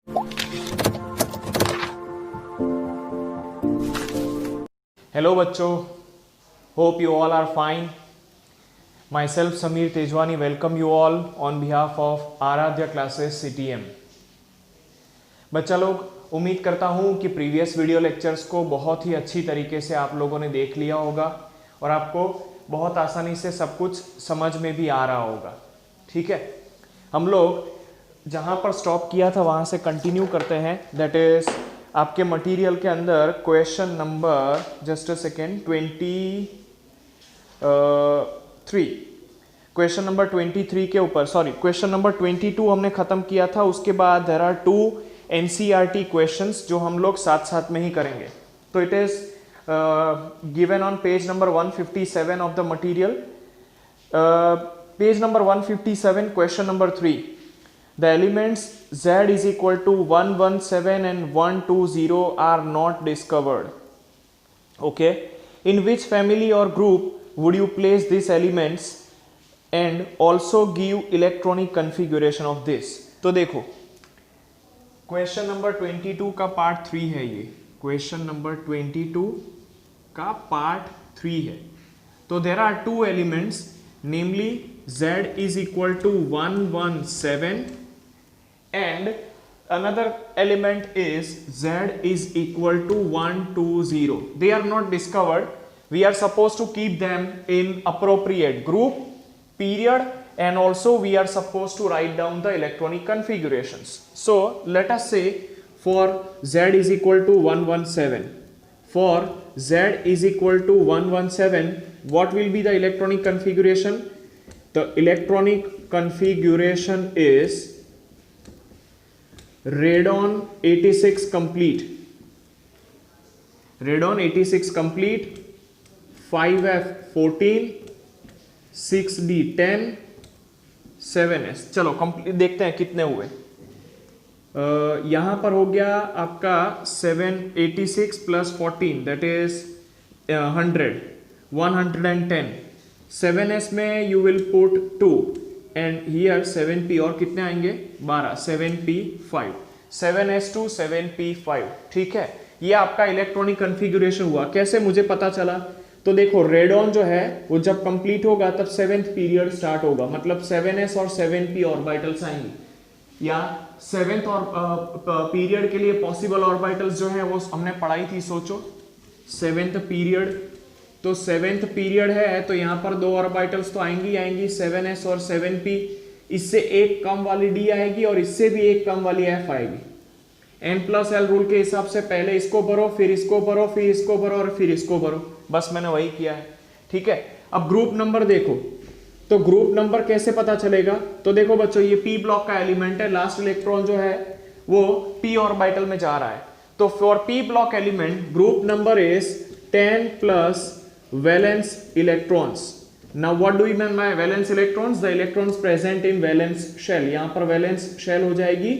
Hello बच्चों, hope you all are fine. Myself Sameer Tejwani welcome you all on behalf of Aaradhya classes CTM. बच्चा लोग, उम्मीद करता हूँ कि प्रीवियस वीडियो लेक्चर्स को बहुत ही अच्छी तरीके से आप लोगों ने देख लिया होगा और आपको बहुत आसानी से सब कुछ समझ में भी आ रहा होगा. ठीक है, हम लोग जहाँ पर स्टॉप किया था वहाँ से कंटिन्यू करते हैं. दैट इज़ आपके मटेरियल के अंदर question number just a second 23 question number 23 के ऊपर, सॉरी क्वेश्चन नंबर 22 हमने खत्म किया था. उसके बाद देयर आर 2 NCERT क्वेश्चंस जो हम लोग साथ साथ में ही करेंगे. तो it is given on page number 157 of the material. Page number 157 question number 3. The elements Z is equal to 117 and 120 are not discovered. Okay, in which family or group would you place these elements and also give electronic configuration of this? तो देखो, question number 22 का part 3 है. ये question number 22 का part 3 है. तो there are 2 elements, namely Z is equal to 117 and another element is Z is equal to 120. They are not discovered. We are supposed to keep them in appropriate group, period, and also we are supposed to write down the electronic configurations. So let us say for Z is equal to 117. For Z is equal to 117, what will be the electronic configuration? The electronic configuration is Radon 86 complete, Radon 86 complete, 5F 14, 6D 10, 7S. चलो complete देखते हैं कितने हुए. यहाँ पर हो गया आपका 786 प्लस 14 दैट इज 110. 7S में you will put 2 and here 7P और कितने आएंगे 12, 7P5, 7S2 7P5. ठीक है, ये आपका इलेक्ट्रॉनिक कॉन्फ़िगरेशन हुआ. कैसे मुझे पता चला? तो देखो, रेडॉन जो है वो जब कंप्लीट होगा तब 7th पीरियड स्टार्ट होगा, मतलब 7S और 7P ऑर्बिटल्स आएंगे. या 7th और पीरियड के लिए पॉसिबल ऑर्बिटल्स जो है वो हमने पढ़ाई थी. सोचो 7th पीरियड, तो 7th पीरियड है तो यहाँ पर 2 ऑर्बिटल्स तो आएंगी 7S और 7P. इससे एक कम वाली D आएगी और इससे भी एक कम वाली F आएगी. N+L रूल के हिसाब से पहले इसको भरो, फिर इसको भरो, फिर इसको भरो और फिर इसको भरो. बस मैंने वही किया है. ठीक है, अब ग्रुप नंबर देखो. तो ग्रुप नंबर कैसे पता चलेगा? तो देखो बच्चों, ये P ब्लॉक का एलिमेंट है. लास्ट इलेक्ट्रॉन जो है वो P ऑर्बिटल में जा रहा है. तो for P block element group number is 10 plus valence electrons. Now what do we mean by valence electrons? The electrons present in valence shell. यहाँ पर valence shell हो जाएगी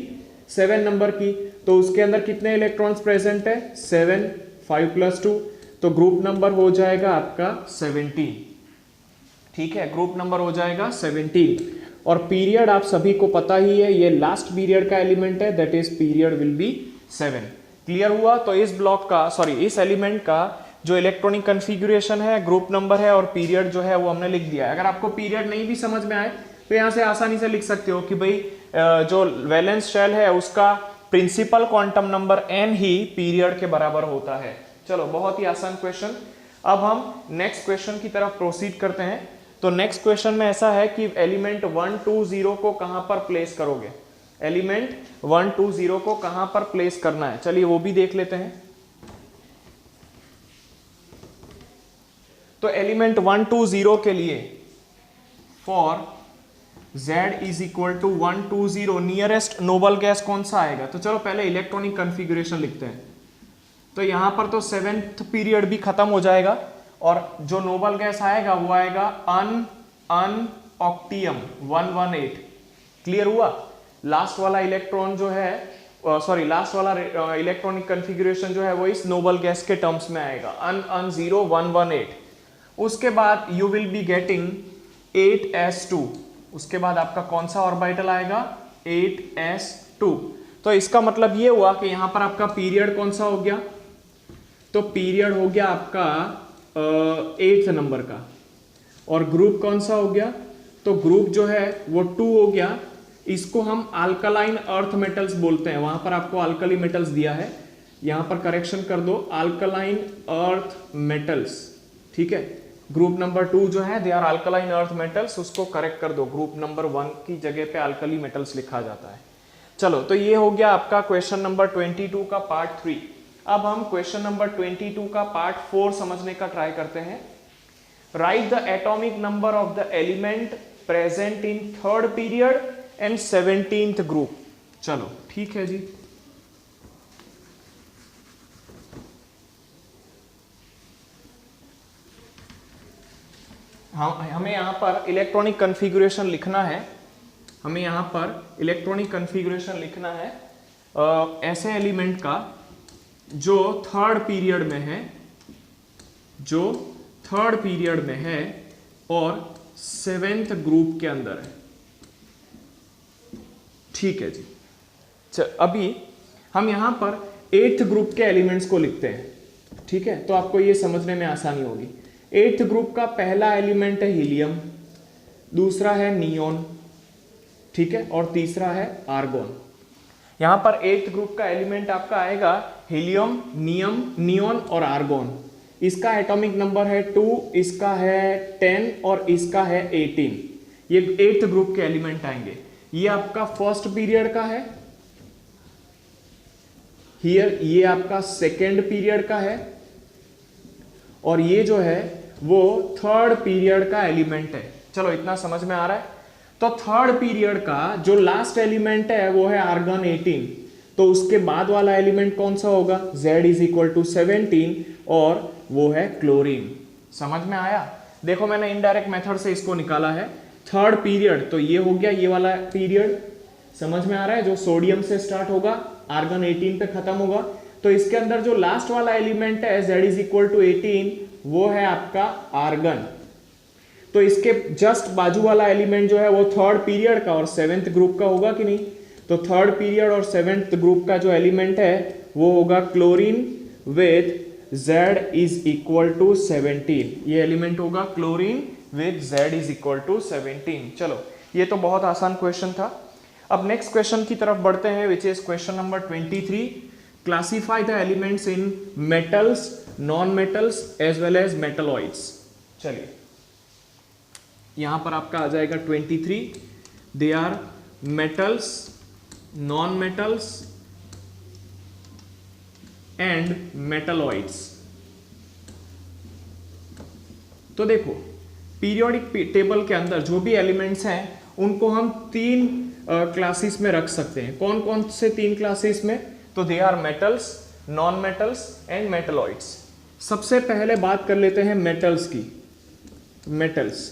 7 नंबर की. तो उसके अंदर कितने इलेक्ट्रॉन्स प्रेजेंट है? 7, 5 प्लस 2. तो ग्रुप नंबर हो जाएगा आपका 17. ठीक है, ग्रुप नंबर हो जाएगा 17. और पीरियड आप सभी को पता ही है, ये लास्ट पीरियड का एलिमेंट है, that is period will be 7. Clear हुआ? तो इस ब्लॉक का, सॉरी इस एलिमेंट का जो इलेक्ट्रॉनिक कॉन्फ़िगरेशन है, ग्रुप नंबर है और पीरियड जो है वो हमने लिख दिया है. अगर आपको पीरियड नहीं भी समझ में आए तो यहाँ से आसानी से लिख सकते हो कि भाई जो वैलेंस शेल है उसका प्रिंसिपल क्वांटम नंबर n ही पीरियड के बराबर होता है. चलो, बहुत ही आसान क्वेश्चन. अब हम नेक्स्ट क्वेश्चन की तरफ प्रोसीड करते हैं. तो नेक्स्ट क्वेश्चन में ऐसा है कि एलिमेंट 120 को कहां पर प्लेस करोगे? एलिमेंट 120 को कहां पर प्लेस करना है, चलिए वो भी देख लेते हैं. तो एलिमेंट 120 के लिए for Z is equal to 120, nearest noble gas कौन सा आएगा? तो चलो पहले इलेक्ट्रॉनिक कॉन्फ़िगरेशन लिखते हैं. तो यहां पर तो 7th पीरियड भी खत्म हो जाएगा और जो नोबल गैस आएगा वो आएगा ऑक्टियम 118. क्लियर हुआ? लास्ट वाला इलेक्ट्रॉन जो है, सॉरी लास्ट वाला इलेक्ट्रॉनिक कॉन्फ़िगरेशन जो है वो इस नोबल गैस के टर्म्स में आएगा, 118. उसके बाद you will be getting 8s2. उसके बाद आपका कौन सा ऑर्बिटल आएगा? 8s2. तो इसका मतलब ये हुआ कि यहां पर आपका पीरियड कौन सा हो गया, तो पीरियड हो गया आपका 8th नंबर का। और ग्रुप कौन सा हो गया, तो ग्रुप जो है वो 2 हो गया। इसको हम अल्कलाइन अर्थ मेटल्स बोलते हैं। वहां पर आपको अल्कली मेटल्स दिया है, यहां पर करेक्शन कर दो, अल्कलाइन अर्थ मेटल्स, ठीक है। ग्रुप नंबर 2 जो है they are alkaline earth metals, उसको करेक्ट कर दो, ग्रुप नंबर 1 की जगह पे अल्कली मेटल्स लिखा जाता है। चलो, तो ये हो गया आपका क्वेश्चन नंबर 22 का पार्ट 3। अब हम क्वेश्चन नंबर 22 का पार्ट 4 समझने का ट्राई करते हैं। Right the atomic number of the element present in 3rd period and 17th group. चलो ठीक है जी। हमें यहां पर इलेक्ट्रॉनिक कॉन्फ़िगरेशन लिखना है, हमें यहां पर इलेक्ट्रॉनिक कॉन्फ़िगरेशन लिखना है ऐसे एलिमेंट का जो 3rd पीरियड में है, जो 3rd पीरियड में है और 7th ग्रुप के अंदर है, ठीक है जी। अभी हम यहां पर 8th ग्रुप के एलिमेंट्स को लिखते हैं, ठीक है, तो आपको ये समझने में आसानी होगी। 8th ग्रुप का पहला एलिमेंट है हीलियम, दूसरा है नियोन, ठीक है, और तीसरा है आर्गोन। यहां पर 8th ग्रुप का एलिमेंट आपका आएगा हीलियम, नियोन और आर्गोन। इसका एटॉमिक नंबर है 2, इसका है 10 और इसका है 18। ये 8th ग्रुप के एलिमेंट आएंगे। ये आपका 1st पीरियड का है, हियर ये आपका 2nd पीरियड का है, और ये जो है वो 3rd पीरियड का एलिमेंट है। चलो इतना समझ में आ रहा है। तो 3rd पीरियड का जो लास्ट एलिमेंट है वो है आर्गन 18, तो उसके बाद वाला एलिमेंट कौन सा होगा, Z = 17 और वो है क्लोरीन। समझ में आया? देखो मैंने इनडायरेक्ट मेथड से इसको निकाला है। 3rd पीरियड तो ये हो गया, ये वाला पीरियड समझ में आ रहा है, जो सोडियम से स्टार्ट होगा, आर्गन 18 पे खत्म होगा। तो इसके अंदर जो लास्ट वाला एलिमेंट है Z = 18 वो है आपका आर्गन। तो इसके जस्ट बाजू वाला एलिमेंट जो है वो 3rd पीरियड का और 7th ग्रुप का होगा कि नहीं, तो 3rd पीरियड और 7th ग्रुप का जो एलिमेंट है वो होगा क्लोरीन विद Z = 17। ये एलिमेंट होगा क्लोरीन विद Z = 17। चलो ये तो बहुत आसान क्वेश्चन था। अब नेक्स्ट क्वेश्चन की तरफ बढ़ते हैं, which is question number 23। Classify the elements in metals, non metals as well as metalloids. चलिए यहां पर आपका आ जाएगा 23, they are metals, non metals and metalloids. तो देखो पीरियोडिक टेबल के अंदर जो भी एलिमेंट्स हैं उनको हम 3 क्लासेस में रख सकते हैं। कौन कौन से 3 क्लासेस में, तो they are metals, non metals and metalloids. सबसे पहले बात कर लेते हैं मेटल्स की। मेटल्स,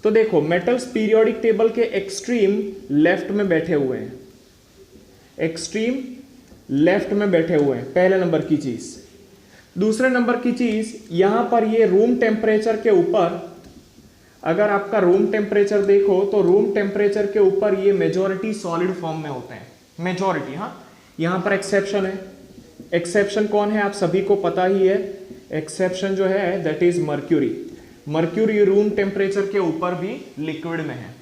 तो देखो मेटल्स पीरियोडिक टेबल के एक्सट्रीम लेफ्ट में बैठे हुए हैं, एक्सट्रीम लेफ्ट में बैठे हुए हैं, पहले नंबर की चीज। दूसरे नंबर की चीज, यहां पर ये रूम टेम्परेचर के ऊपर, अगर आपका रूम टेम्परेचर देखो तो रूम टेम्परेचर के ऊपर ये मेजॉरिटी सॉलिड फॉर्म में होते हैं, मेजॉरिटी। हाँ, यहां पर एक्सेप्शन है। एक्सेप्शन कौन है आप सभी को पता ही है, एक्सेप्शन जो है that is mercury. Mercury room temperature के ऊपर भी लिक्विड में है।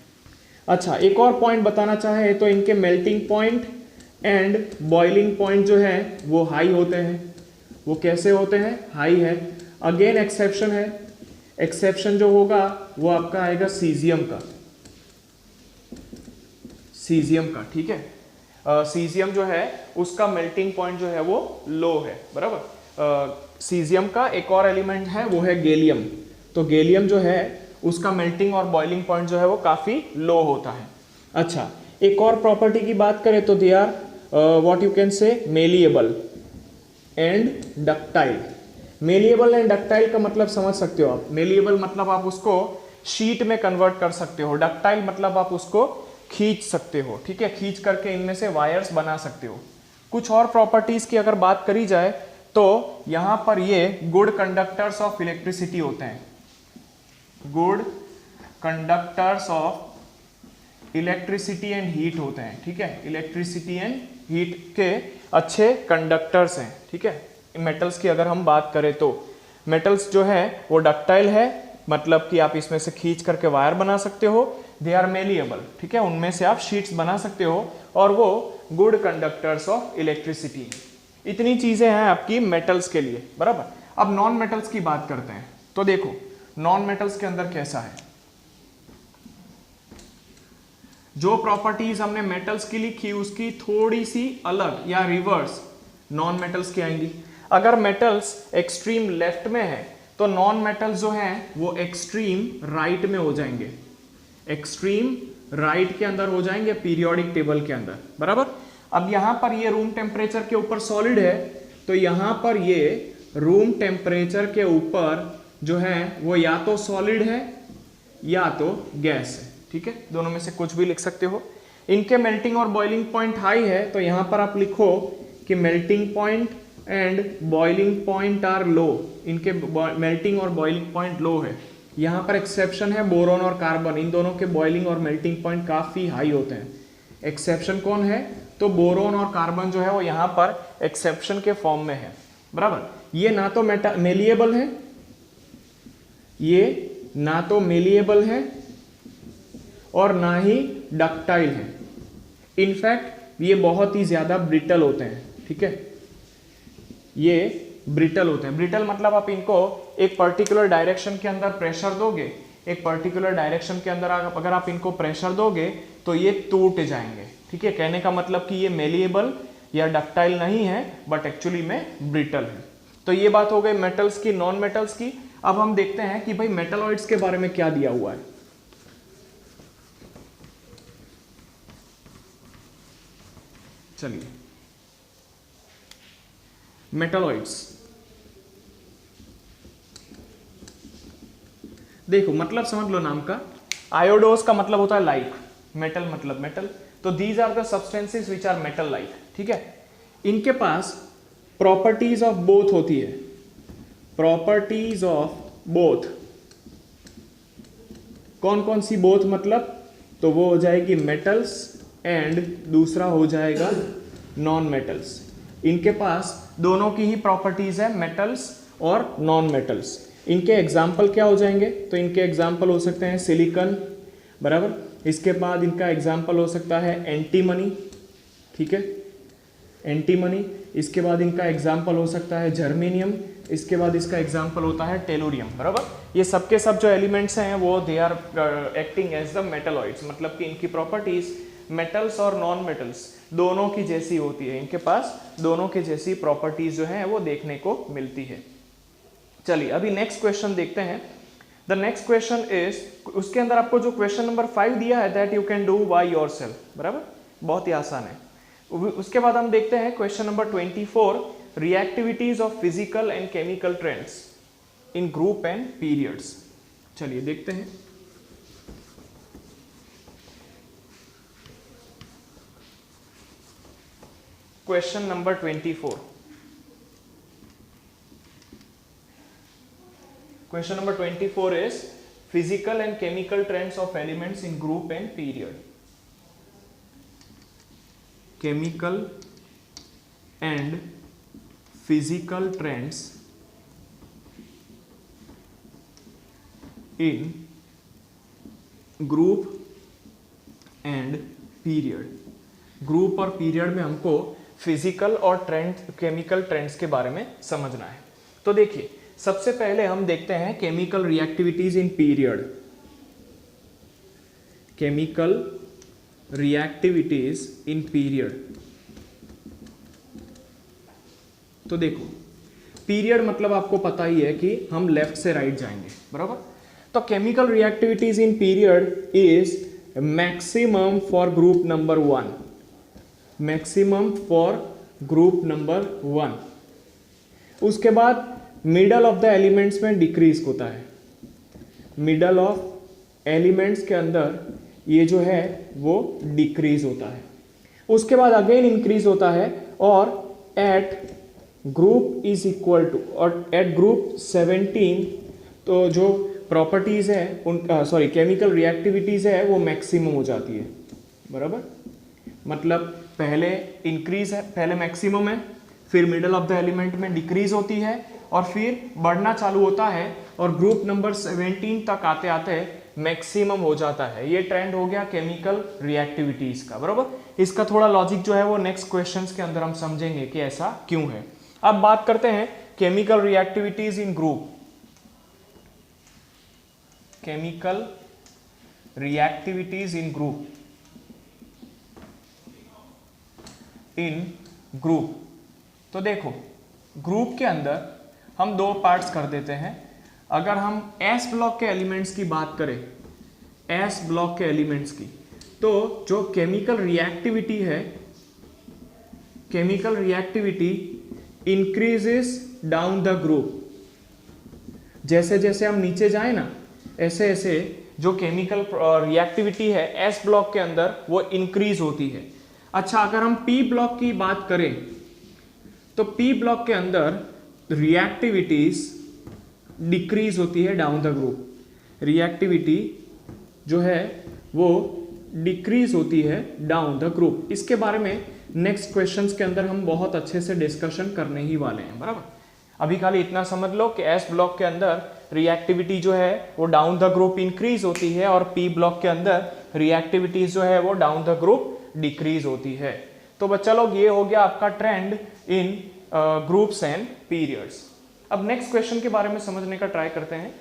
अच्छा, एक और पॉइंट बताना चाहे तो इनके melting point and boiling point जो है वो हाई होते हैं। वो कैसे होते हैं, हाई है। अगेन एक्सेप्शन है, एक्सेप्शन जो होगा वो आपका आएगा सीजियम का, सीजियम का, ठीक है। सीजियम जो है उसका मेल्टिंग पॉइंट जो है वो लो है, बराबर। सीजियम का एक और एलिमेंट है वो है गैलियम, तो गैलियम जो है उसका मेल्टिंग और बॉइलिंग पॉइंट जो है वो काफी लो होता है। अच्छा, एक और प्रॉपर्टी की बात करें तो they are what you can say malleable and ductile. Malleable and ductile का मतलब समझ सकते हो आप। मेलिएबल मतलब आप उसको शीट में कन्वर्ट कर सकते हो, डक्टाइल मतलब आप उसको खींच सकते हो, ठीक है, खींच करके इनमें से वायर्स बना सकते हो। कुछ और प्रॉपर्टीज की अगर बात करी जाए तो यहां पर ये गुड कंडक्टर्स ऑफ इलेक्ट्रिसिटी होते हैं, good conductors of electricity and heat होते हैं, ठीक है, इलेक्ट्रिसिटी एंड हीट के अच्छे कंडक्टर्स हैं, ठीक है। मेटल्स की अगर हम बात करें तो मेटल्स जो है वो डक्टाइल है, मतलब कि आप इसमें से खींच करके वायर बना सकते हो, दे आर मेलिएबल, ठीक है, उनमें से आप शीट्स बना सकते हो, और वो गुड कंडक्टर्स ऑफ इलेक्ट्रिसिटी। इतनी चीजें हैं आपकी मेटल्स के लिए, बराबर। अब नॉन मेटल्स की बात करते हैं, तो देखो नॉन मेटल्स के अंदर कैसा है, जो प्रॉपर्टीज हमने मेटल्स की लिखी उसकी थोड़ी सी अलग या रिवर्स नॉन मेटल्स की आएंगी। अगर मेटल्स एक्सट्रीम लेफ्ट में है तो नॉन मेटल्स जो हैं वो एक्सट्रीम राइट में हो जाएंगे, एक्सट्रीम राइट के अंदर हो जाएंगे पीरियोडिक टेबल के अंदर, बराबर। अब यहां पर ये रूम टेम्परेचर के ऊपर सॉलिड है, तो यहां पर ये रूम टेम्परेचर के ऊपर जो है वो या तो सॉलिड है या तो गैस है, ठीक है, दोनों में से कुछ भी लिख सकते हो। इनके मेल्टिंग और बॉइलिंग पॉइंट हाई है, तो यहां पर आप लिखो कि melting point and boiling point are low, इनके मेल्टिंग और बॉइलिंग पॉइंट लो है। यहाँ पर एक्सेप्शन है बोरोन और कार्बन, इन दोनों के बॉइलिंग और मेल्टिंग पॉइंट काफी हाई होते हैं। एक्सेप्शन कौन है, तो बोरोन और कार्बन जो है वो यहाँ पर एक्सेप्शन के फॉर्म में है, बराबर। ये ना तो मेलिएबल है, ये ना तो मेलिएबल है और ना ही डक्टाइल है, इनफैक्ट ये बहुत ही ज्यादा ब्रिटल होते हैं, ठीक है, ये ब्रिटल होते हैं। ब्रिटल मतलब आप इनको एक पर्टिकुलर डायरेक्शन के अंदर प्रेशर दोगे, एक पर्टिकुलर डायरेक्शन के अंदर अगर आप इनको प्रेशर दोगे तो ये टूट जाएंगे, ठीक है। कहने का मतलब कि ये मेलिएबल या डक्टाइल नहीं है, बट एक्चुअली में ब्रिटल है। तो ये बात हो गई मेटल्स की, नॉन मेटल्स की। अब हम देखते हैं कि भाई मेटलॉइड्स के बारे में क्या दिया हुआ है। चलिए मेटलॉइड्स देखो, मतलब समझ लो नाम का। आयोडोस का मतलब होता है लाइक, मेटल मतलब मेटल, तो these are the substances which are metal like, ठीक है। इनके पास प्रॉपर्टीज ऑफ बोथ होती है, प्रॉपर्टीज ऑफ बोथ। कौन कौन सी बोथ मतलब, तो वो हो जाएगी मेटल्स एंड दूसरा हो जाएगा नॉन मेटल्स। इनके पास दोनों की ही प्रॉपर्टीज है, मेटल्स और नॉन मेटल्स। इनके एग्जाम्पल क्या हो जाएंगे, तो इनके एग्जाम्पल हो सकते हैं सिलिकॉन, बराबर। इसके बाद इनका एग्जाम्पल हो सकता है एंटीमनी, ठीक है, एंटीमनी। इसके बाद इनका एग्जाम्पल हो सकता है जर्मेनियम, इसके बाद इसका एग्जाम्पल होता है टेलुरियम, बराबर। ये सबके सब जो एलिमेंट्स हैं वो they are acting as the metalloids, मतलब कि इनकी प्रॉपर्टीज मेटल्स और नॉन मेटल्स दोनों की जैसी होती है, इनके पास दोनों की जैसी प्रॉपर्टीज जो है वो देखने को मिलती है। चलिए अभी नेक्स्ट क्वेश्चन देखते हैं। द नेक्स्ट क्वेश्चन इज, उसके अंदर आपको जो क्वेश्चन नंबर 5 दिया है that you can do by yourself, बराबर, बहुत ही आसान है। उसके बाद हम देखते हैं question number 24, reactivities of physical and chemical trends in group and periods. चलिए देखते हैं। Question number 24, question number 24 is physical and chemical trends of elements in group and period. Chemical and physical trends in group and period. Group और period में हमको physical और trend, chemical trends के बारे में समझना है। तो देखिए सबसे पहले हम देखते हैं chemical reactivities in period. Chemical reactivities in period, तो देखो पीरियड मतलब आपको पता ही है कि हम लेफ्ट से राइट जाएंगे, बराबर। तो chemical reactivities in period is maximum for group number 1, maximum for group number 1। उसके बाद मिडल ऑफ द एलिमेंट्स में डिक्रीज होता है, मिडल ऑफ एलिमेंट्स के अंदर ये जो है वो डिक्रीज होता है। उसके बाद अगेन इंक्रीज होता है और at group is equal to, और एट ग्रुप 17 तो जो प्रॉपर्टीज है उन सॉरी केमिकल रिएक्टिविटीज है वो मैक्सिमम हो जाती है। बराबर, मतलब पहले इंक्रीज है, पहले मैक्सिमम है, फिर मिडल ऑफ द एलिमेंट में डिक्रीज होती है और फिर बढ़ना चालू होता है और ग्रुप नंबर 17 तक आते आते मैक्सिमम हो जाता है। ये ट्रेंड हो गया केमिकल रिएक्टिविटीज का, बराबर। इसका थोड़ा लॉजिक जो है वो नेक्स्ट क्वेश्चंस के अंदर हम समझेंगे कि ऐसा क्यों है। अब बात करते हैं केमिकल रिएक्टिविटीज इन ग्रुप। केमिकल रिएक्टिविटीज इन ग्रुप, तो देखो ग्रुप के अंदर हम दो पार्ट्स कर देते हैं। अगर हम एस ब्लॉक के एलिमेंट्स की बात करें, एस ब्लॉक के एलिमेंट्स की, तो जो केमिकल रिएक्टिविटी है, chemical reactivity increases down the group. जैसे जैसे हम नीचे जाए ना, ऐसे ऐसे जो केमिकल रिएक्टिविटी है एस ब्लॉक के अंदर वो इंक्रीज होती है। अच्छा, अगर हम पी ब्लॉक की बात करें तो पी ब्लॉक के अंदर रिएक्टिविटीज डिक्रीज होती है डाउन द ग्रुप। रिएक्टिविटी जो है वो डिक्रीज होती है डाउन द ग्रुप। इसके बारे में नेक्स्ट क्वेश्चंस के अंदर हम बहुत अच्छे से डिस्कशन करने ही वाले हैं, बराबर। अभी खाली इतना समझ लो कि एस ब्लॉक के अंदर रिएक्टिविटी जो है वो डाउन द ग्रुप इंक्रीज होती है और पी ब्लॉक के अंदर रिएक्टिविटीज जो है वो डाउन द ग्रुप डिक्रीज होती है। तो बच्चा लोग ये हो गया आपका trend in groups and periods. अब नेक्स्ट क्वेश्चन के बारे में समझने का ट्राई करते हैं,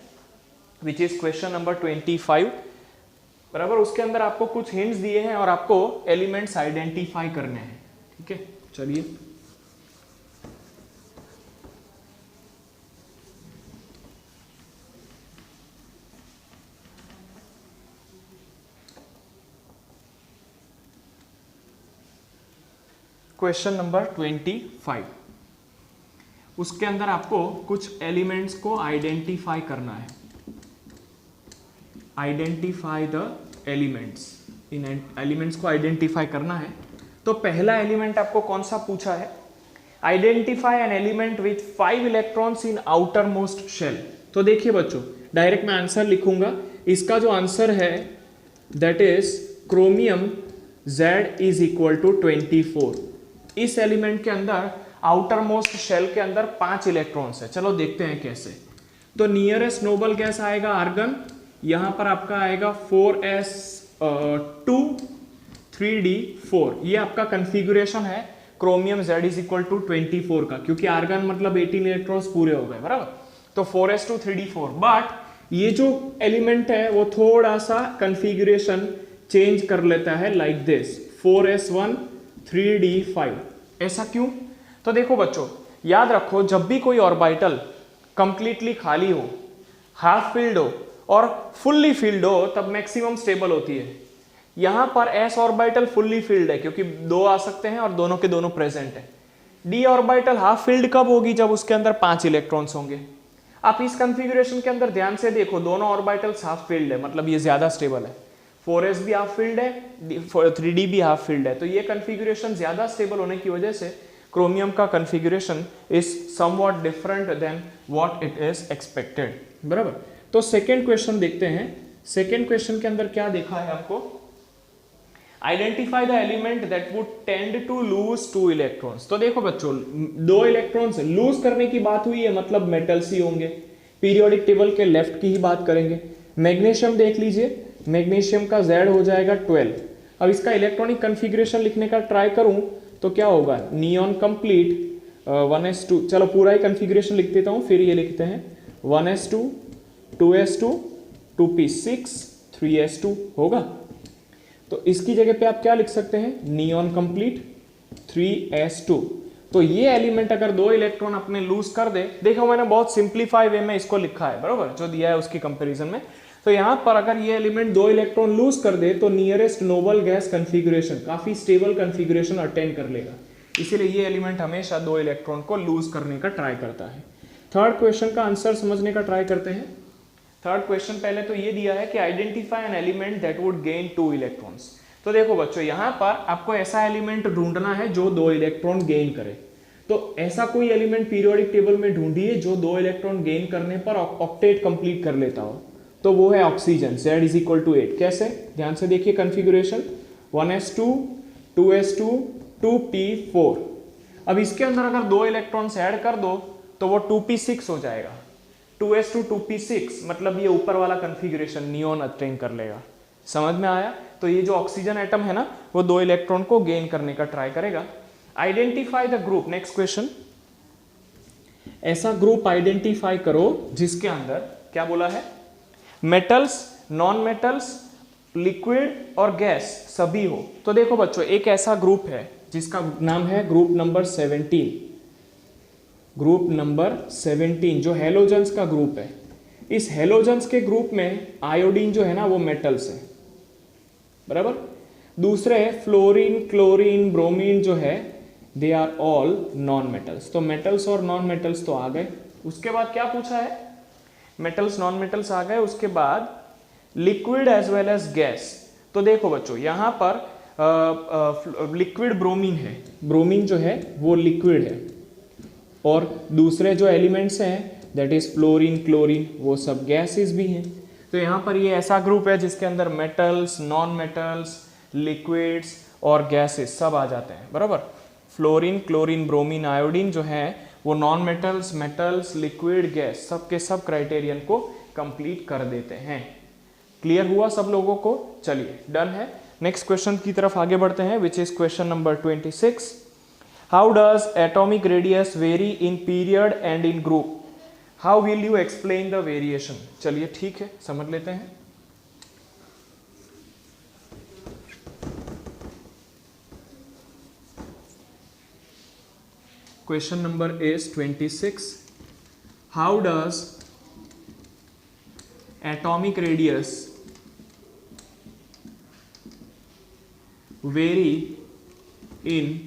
विच इज क्वेश्चन नंबर 25, बराबर। उसके अंदर आपको कुछ हिंट्स दिए हैं और आपको एलिमेंट्स आइडेंटिफाई करने हैं, ठीक है। चलिए क्वेश्चन नंबर 25, उसके अंदर आपको कुछ एलिमेंट्स को आइडेंटिफाई करना है। Identify the elements, in elements को आइडेंटिफाई करना है। तो पहला एलिमेंट आपको कौन सा पूछा है? Identify an element with 5 electrons in outermost shell. तो देखिए बच्चों, डायरेक्ट मैं आंसर लिखूंगा। इसका जो आंसर है that is chromium Z is equal to 24। इस एलिमेंट के अंदर आउटर मोस्ट शेल के अंदर 5 इलेक्ट्रॉन्स है। चलो देखते हैं कैसे। तो नियरेस्ट नोबल गैस आएगा आर्गन, यहां पर आपका आएगा 4s2 3d4। ये आपका कंफिगुरेशन है chromium Z is equal to 24 का, क्योंकि आर्गन मतलब 18 इलेक्ट्रॉन्स पूरे हो गए, बराबर। तो 4s2 3d4। बट ये जो एलिमेंट है वो थोड़ा सा कंफिगुरेशन चेंज कर लेता है, लाइक दिस 4s1 3d5। ऐसा क्यों? तो देखो बच्चों, याद रखो, जब भी कोई ऑर्बिटल कंप्लीटली खाली हो, हाफ फिल्ड हो और फुल्ली फिल्ड हो, तब मैक्सिमम स्टेबल होती है। यहां पर s ऑर्बिटल फुल्ली फिल्ड है क्योंकि दो आ सकते हैं और दोनों के दोनों प्रेजेंट है। d ऑर्बिटल हाफ फिल्ड कब होगी? जब उसके अंदर 5 इलेक्ट्रॉन्स होंगे। आप इस कंफिगरेशन के अंदर ध्यान से देखो, दोनों ऑर्बिटल्स हाफ फिल्ड है, मतलब ये ज्यादा स्टेबल है। 4s भी हाफ फिल्ड है, 3d भी हाफ फिल्ड है। तो ये कंफिगरेशन ज्यादा स्टेबल होने की वजह से क्रोमियम का configuration is somewhat different than what it is expected, बराबर। तो सेकेंड क्वेश्चन देखते हैं। सेकेंड क्वेश्चन के अंदर क्या देखा है आपको? Identify the element that would tend to lose 2 electrons. तो देखो बच्चों, 2 इलेक्ट्रॉन्स लूज करने की बात हुई है, मतलब मेटल्स ही होंगे। पीरियोडिक टेबल के लेफ्ट की ही बात करेंगे। मैग्नीशियम देख लीजिए, मैग्नीशियम का Z हो जाएगा 12। अब इसका इलेक्ट्रॉनिक कंफिगरेशन लिखने का ट्राई करूं तो क्या होगा? नियॉन कंप्लीट 1s2, चलो पूरा ही कंफिगरेशन लिख देता हूं, फिर ये लिखते हैं 1s2 2s2 2p6 3s2 होगा। तो इसकी जगह पे आप क्या लिख सकते हैं? Neon complete 3s2। तो ये एलिमेंट अगर 2 इलेक्ट्रॉन अपने लूज कर दे, देखो मैंने बहुत सिंप्लीफाई वे में इसको लिखा है, बराबर, जो दिया है उसकी कंपैरिजन में। तो यहां पर अगर ये एलिमेंट 2 इलेक्ट्रॉन लूज कर दे तो नियरेस्ट नोबल गैस कंफिगरेशन, काफी स्टेबल कंफिगरेशन अटेन कर लेगा। इसीलिए ये एलिमेंट हमेशा 2 इलेक्ट्रॉन को लूज करने का ट्राई करता है। थर्ड क्वेश्चन का आंसर समझने का ट्राई करते हैं। थर्ड क्वेश्चन पहले तो ये दिया है कि identify an element that would gain 2 electrons. तो देखो बच्चों, यहां पर आपको ऐसा एलिमेंट ढूंढना है जो 2 इलेक्ट्रॉन गेन करे। तो ऐसा कोई एलिमेंट पीरियोडिक टेबल में ढूंढिए जो 2 इलेक्ट्रॉन गेन करने पर ऑक्टेट कंप्लीट कर लेता हो। तो वो है oxygen, Z is equal to 8। कैसे? ध्यान से देखिए कंफिगरेशन, 1s2 2s2 2p4। अब इसके अंदर अगर 2 इलेक्ट्रॉन्स ऐड कर दो तो वो 2p6 हो जाएगा। 2s2 2p6 मतलब ये ऊपर वाला कन्फिग्रेशन नियोन अटेन कर लेगा। समझ में आया? तो ये जो ऑक्सीजन एटम है ना वो 2 इलेक्ट्रॉन को गेन करने का ट्राई करेगा। Identify the group, next question, ऐसा ग्रुप आइडेंटिफाई करो जिसके अंदर क्या बोला है, मेटल्स, नॉन मेटल्स, लिक्विड और गैस सभी हो। तो देखो बच्चों, एक ऐसा ग्रुप है जिसका नाम है ग्रुप नंबर 17। ग्रुप नंबर 17 जो हेलोजेंस का ग्रुप है। इस हेलोजेंस के ग्रुप में आयोडीन जो है ना वो मेटल्स है, बराबर। दूसरे फ्लोरीन, क्लोरीन, ब्रोमीन जो है they are all non metals. तो मेटल्स और नॉन मेटल्स तो आ गए। उसके बाद क्या पूछा है, मेटल्स नॉन मेटल्स आ गए। उसके बाद liquid as well as gas. तो देखो बच्चों, यहां पर लिक्विड ब्रोमीन है, ब्रोमीन जो है वो लिक्विड है, और दूसरे जो एलिमेंट्स हैं दैट इज फ्लोरीन, क्लोरीन, वो सब गैसेस भी हैं। तो यहाँ पर ये ऐसा ग्रुप है जिसके अंदर मेटल्स, नॉन मेटल्स, लिक्विड्स और गैसेस सब आ जाते हैं, बराबर। फ्लोरीन, क्लोरीन, ब्रोमीन, आयोडीन जो है वो non metals, metals, liquid, gas सब के सब क्राइटेरियन को कंप्लीट कर देते हैं। क्लियर हुआ सब लोगों को? चलिए डन है। नेक्स्ट क्वेश्चन की तरफ आगे बढ़ते हैं, which is question number 26। How does atomic radius very in period and in group? How will you explain the variation? चलिए ठीक है, समझ लेते हैं। Question number is 26। How does atomic radius very in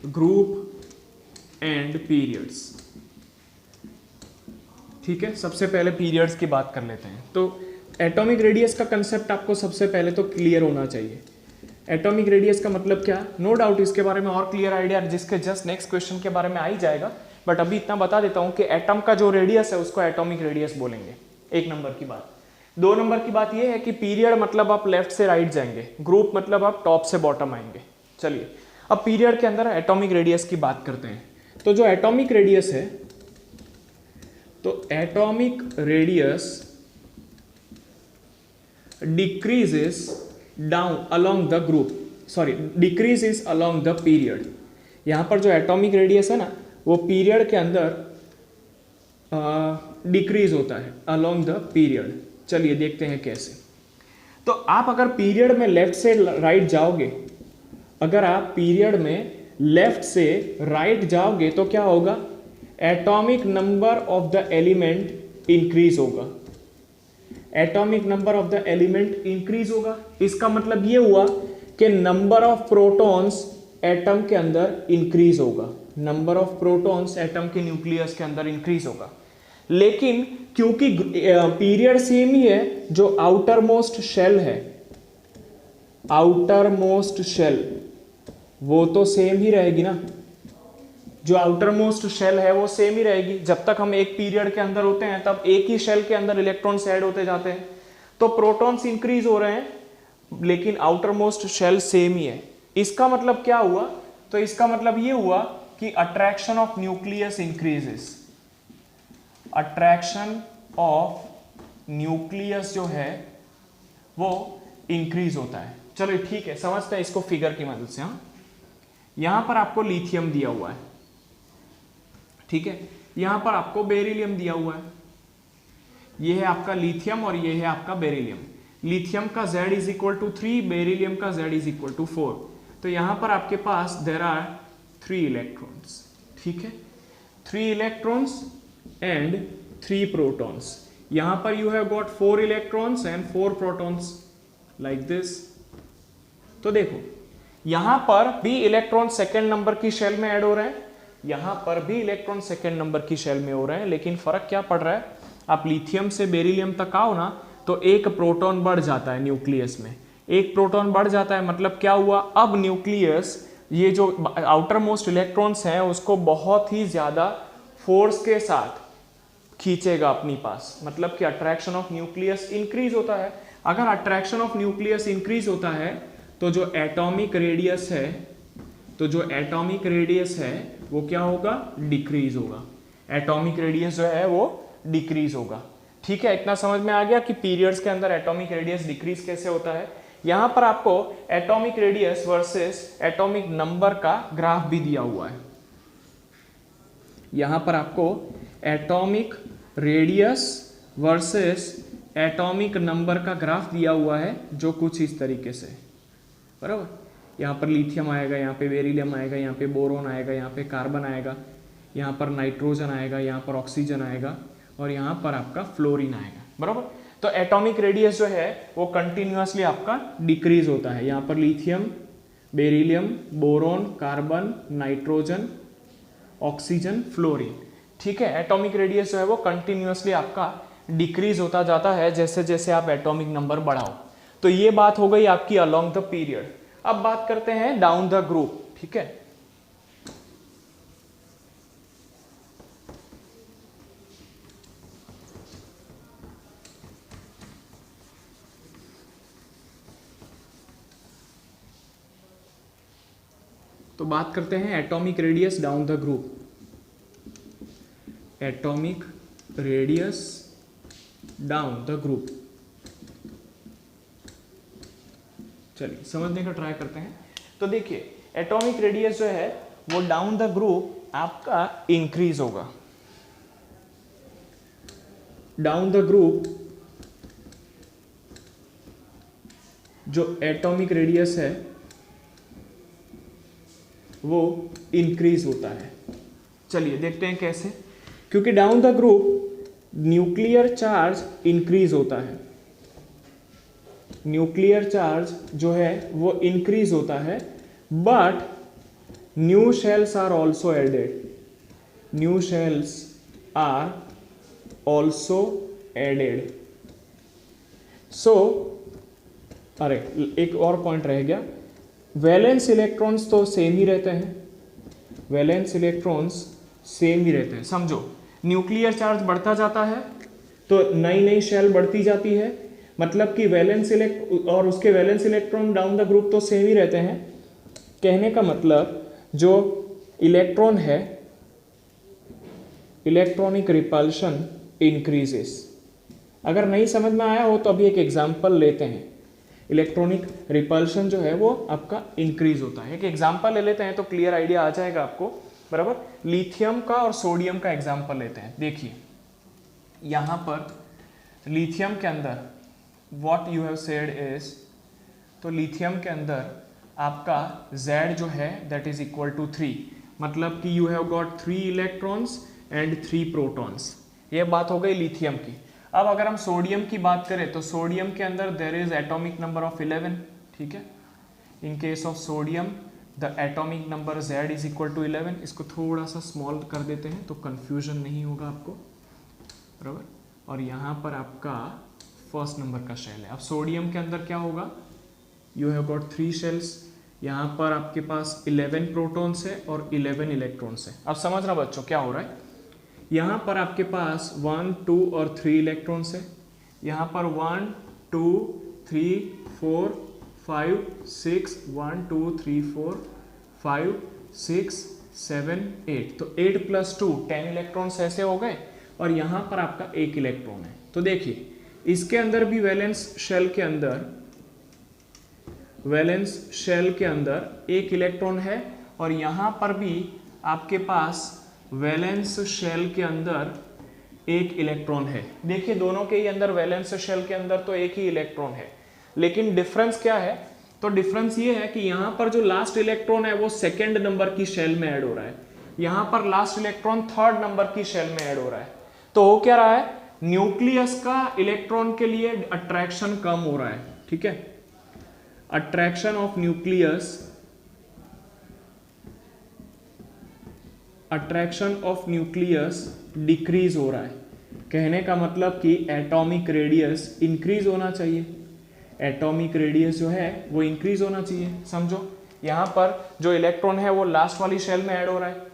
group and periods? ठीक है, सबसे पहले पीरियड्स की बात कर लेते हैं। तो एटॉमिक रेडियस का कंसेप्ट आपको सबसे पहले तो क्लियर होना चाहिए। एटॉमिक रेडियस का मतलब क्या, नो डाउट इसके बारे में और क्लियर आइडिया जिसके जस्ट नेक्स्ट क्वेश्चन के बारे में आ ही जाएगा, बट अभी इतना बता देता हूं कि एटम का जो रेडियस है उसको एटॉमिक रेडियस बोलेंगे। 1 नंबर की बात। 2 नंबर की बात यह है कि पीरियड मतलब आप लेफ्ट से राइट जाएंगे, ग्रुप मतलब आप टॉप से बॉटम आएंगे। चलिए अब पीरियड के अंदर एटॉमिक रेडियस की बात करते हैं। तो जो एटॉमिक रेडियस है, तो atomic radius decreases down along the group, sorry decreases along the period. यहां पर जो एटॉमिक रेडियस है ना वो पीरियड के अंदर डिक्रीज होता है अलोंग द पीरियड। चलिए देखते हैं कैसे। तो आप अगर पीरियड में लेफ्ट से राइट जाओगे, अगर आप पीरियड में लेफ्ट से राइट जाओगे तो क्या होगा, atomic number of the element increase होगा। Atomic number of the element increase होगा। इसका मतलब ये हुआ कि नंबर ऑफ प्रोटॉन्स एटम के अंदर इंक्रीज होगा। नंबर ऑफ प्रोटॉन्स एटम के न्यूक्लियस के अंदर इंक्रीज होगा। लेकिन क्योंकि पीरियड सेम ही है, जो आउटर मोस्ट शेल है, आउटर मोस्ट शेल वो तो सेम ही रहेगी ना। जो आउटर मोस्ट शेल है वो सेम ही रहेगी। जब तक हम एक पीरियड के अंदर होते हैं तब एक ही शेल के अंदर इलेक्ट्रॉन्स ऐड होते जाते हैं। तो प्रोटॉन्स इंक्रीज हो रहे हैं लेकिन आउटर मोस्ट शेल सेम ही है। इसका मतलब क्या हुआ, तो इसका मतलब ये हुआ कि attraction of nucleus increases. Attraction of nucleus जो है वो इंक्रीज होता है। चलो ठीक है, समझते हैं इसको फिगर की मदद से। हाँ, यहां पर आपको लिथियम दिया हुआ है, ठीक है, यहां पर आपको बेरिलियम दिया हुआ है। ये है आपका लिथियम और ये है आपका बेरिलियम। लिथियम का Z is equal to 3, beryllium का Z इज इक्वल टू 4। तो यहां पर आपके पास देयर आर 3 इलेक्ट्रॉन्स, ठीक है, 3 इलेक्ट्रॉन्स एंड 3 प्रोटॉन्स। यहां पर you have got 4 electrons and 4 protons like this. तो देखो यहां पर भी इलेक्ट्रॉन सेकेंड नंबर की शेल में ऐड हो रहे हैं, यहां पर भी इलेक्ट्रॉन सेकेंड नंबर की शेल में हो रहे हैं। लेकिन फर्क क्या पड़ रहा है, आप लिथियम से बेरिलियम तक आओ ना तो एक प्रोटॉन बढ़ जाता है न्यूक्लियस में, एक प्रोटॉन बढ़ जाता है। मतलब क्या हुआ, अब न्यूक्लियस ये जो आउटर मोस्ट इलेक्ट्रॉन्स हैं उसको बहुत ही ज्यादा फोर्स के साथ खींचेगा अपनी पास। मतलब कि अट्रैक्शन ऑफ न्यूक्लियस इंक्रीज होता है। अगर अट्रैक्शन ऑफ न्यूक्लियस इंक्रीज होता है तो जो एटॉमिक रेडियस है वो क्या होगा, डिक्रीज होगा। एटॉमिक रेडियस जो है वो डिक्रीज होगा। ठीक है, इतना समझ में आ गया कि पीरियड्स के अंदर एटॉमिक रेडियस डिक्रीज कैसे होता है। यहां पर आपको atomic radius versus atomic number का ग्राफ भी दिया हुआ है। यहां पर आपको atomic radius versus atomic number का ग्राफ दिया हुआ है, जो कुछ इस तरीके से, बराबर। यहाँ पर लिथियम आएगा, यहाँ पे बेरिलियम आएगा, यहाँ पे बोरोन आएगा, यहाँ पे कार्बन आएगा, यहाँ पर नाइट्रोजन आएगा, यहाँ पर ऑक्सीजन आएगा और यहाँ पर आपका फ्लोरीन आएगा, बराबर। तो एटॉमिक रेडियस जो है वो कंटिन्यूअसली आपका डिक्रीज होता है। यहाँ पर lithium, beryllium, boron, carbon, nitrogen, oxygen, fluorine. ठीक है, एटॉमिक रेडियस जो है वो कंटिन्यूअसली आपका डिक्रीज होता जाता है जैसे जैसे आप एटॉमिक नंबर बढ़ाओ। तो ये बात हो गई आपकी अलोंग द पीरियड। अब बात करते हैं डाउन द ग्रुप। ठीक है, तो बात करते हैं atomic radius down the group. Atomic radius down the group, चलिए समझने का ट्राई करते हैं। तो देखिए एटॉमिक रेडियस जो है वो डाउन द ग्रुप आपका इंक्रीज होगा। डाउन द ग्रुप जो एटॉमिक रेडियस है वो इंक्रीज होता है। चलिए देखते हैं कैसे। क्योंकि down the group nuclear charge increase होता है। न्यूक्लियर चार्ज जो है वो इंक्रीज होता है, but new shells are also added. New shells are also added. So अरे एक और पॉइंट रह गया, वैलेंस इलेक्ट्रॉन्स तो सेम ही रहते हैं। वैलेंस इलेक्ट्रॉन्स सेम ही रहते हैं। समझो, न्यूक्लियर चार्ज बढ़ता जाता है तो नई नई शेल बढ़ती जाती है, मतलब कि वैलेंस और उसके valence electron down the group तो सेम ही रहते हैं। कहने का मतलब जो इलेक्ट्रॉन है, इलेक्ट्रॉनिक रिपल्शन इंक्रीजेस। अगर नहीं समझ में आया हो तो अभी एक एग्जांपल लेते हैं। इलेक्ट्रॉनिक रिपल्शन जो है वो आपका इंक्रीज होता है। एक एग्जांपल ले लेते हैं तो क्लियर आइडिया आ जाएगा आपको, बराबर। लिथियम का और सोडियम का एग्जांपल लेते हैं। देखिए यहां पर लिथियम के अंदर what you have said is, तो लिथियम के अंदर आपका Z जो है दैट इज इक्वल टू 3, मतलब कि you have got 3 electrons and 3 protons. ये बात हो गई लिथियम की। अब अगर हम सोडियम की बात करें तो सोडियम के अंदर there is atomic number of 11। ठीक है, in case of sodium the atomic number Z is equal to 11। इसको थोड़ा सा स्मॉल कर देते हैं तो कंफ्यूजन नहीं होगा आपको, बराबर। और यहाँ पर आपका फर्स्ट नंबर का शेल है। अब सोडियम के अंदर क्या होगा, यू हैव गॉट 3 शेल्स। यहाँ पर आपके पास 11 प्रोटॉन्स है और 11 इलेक्ट्रॉन्स है। अब समझना बच्चों क्या हो रहा है, यहाँ पर आपके पास 1, 2 और 3 इलेक्ट्रॉन्स है। यहाँ पर 1, 2, 3, 4, 5, 6, 1, 2, 3, 4, 5, 6, 7, 8। तो 8 + 2 10 इलेक्ट्रॉन्स ऐसे हो गए और यहाँ पर आपका 1 इलेक्ट्रॉन है। तो देखिए इसके अंदर भी वैलेंस शेल के अंदर 1 इलेक्ट्रॉन है और यहाँ पर भी आपके पास वैलेंस शेल के अंदर 1 इलेक्ट्रॉन है। देखिए दोनों के ही अंदर वैलेंस शेल के अंदर तो 1 ही इलेक्ट्रॉन है, लेकिन डिफरेंस क्या है, तो डिफरेंस ये है कि यहाँ पर जो लास्ट इलेक्ट्रॉन है वो 2nd नंबर की शेल में ऐड हो रहा है, यहाँ पर लास्ट इलेक्ट्रॉन 3rd नंबर की शेल में ऐड हो रहा है। तो हो क्या रहा है, न्यूक्लियस का इलेक्ट्रॉन के लिए अट्रैक्शन कम हो रहा है। ठीक है, अट्रैक्शन ऑफ न्यूक्लियस डिक्रीज हो रहा है। कहने का मतलब कि एटॉमिक रेडियस इंक्रीज होना चाहिए। एटॉमिक रेडियस जो है वो इंक्रीज होना चाहिए। समझो यहाँ पर जो इलेक्ट्रॉन है वो लास्ट वाली शेल में ऐड हो रहा है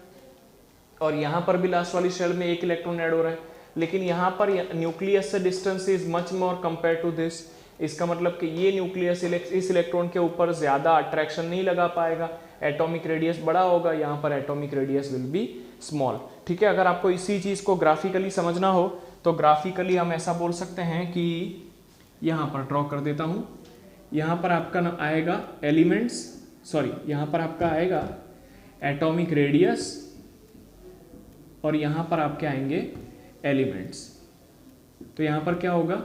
और यहाँ पर भी लास्ट वाली शेल में 1 इलेक्ट्रॉन ऐड हो रहा है, लेकिन यहाँ पर न्यूक्लियस से distance is much more compare to this. इसका मतलब कि ये न्यूक्लियस इस इलेक्ट्रॉन के ऊपर ज़्यादा अट्रैक्शन नहीं लगा पाएगा, एटॉमिक रेडियस बड़ा होगा, यहाँ पर atomic radius will be small. ठीक है, अगर आपको इसी चीज़ को ग्राफिकली समझना हो तो ग्राफिकली हम ऐसा बोल सकते हैं कि यहाँ पर ड्रॉ कर देता हूँ, यहाँ पर आपका ना आएगा एलिमेंट्स, सॉरी यहाँ पर आपका आएगा एटॉमिक रेडियस और यहाँ पर आपके आएंगे एलिमेंट्स। तो यहाँ पर क्या होगा,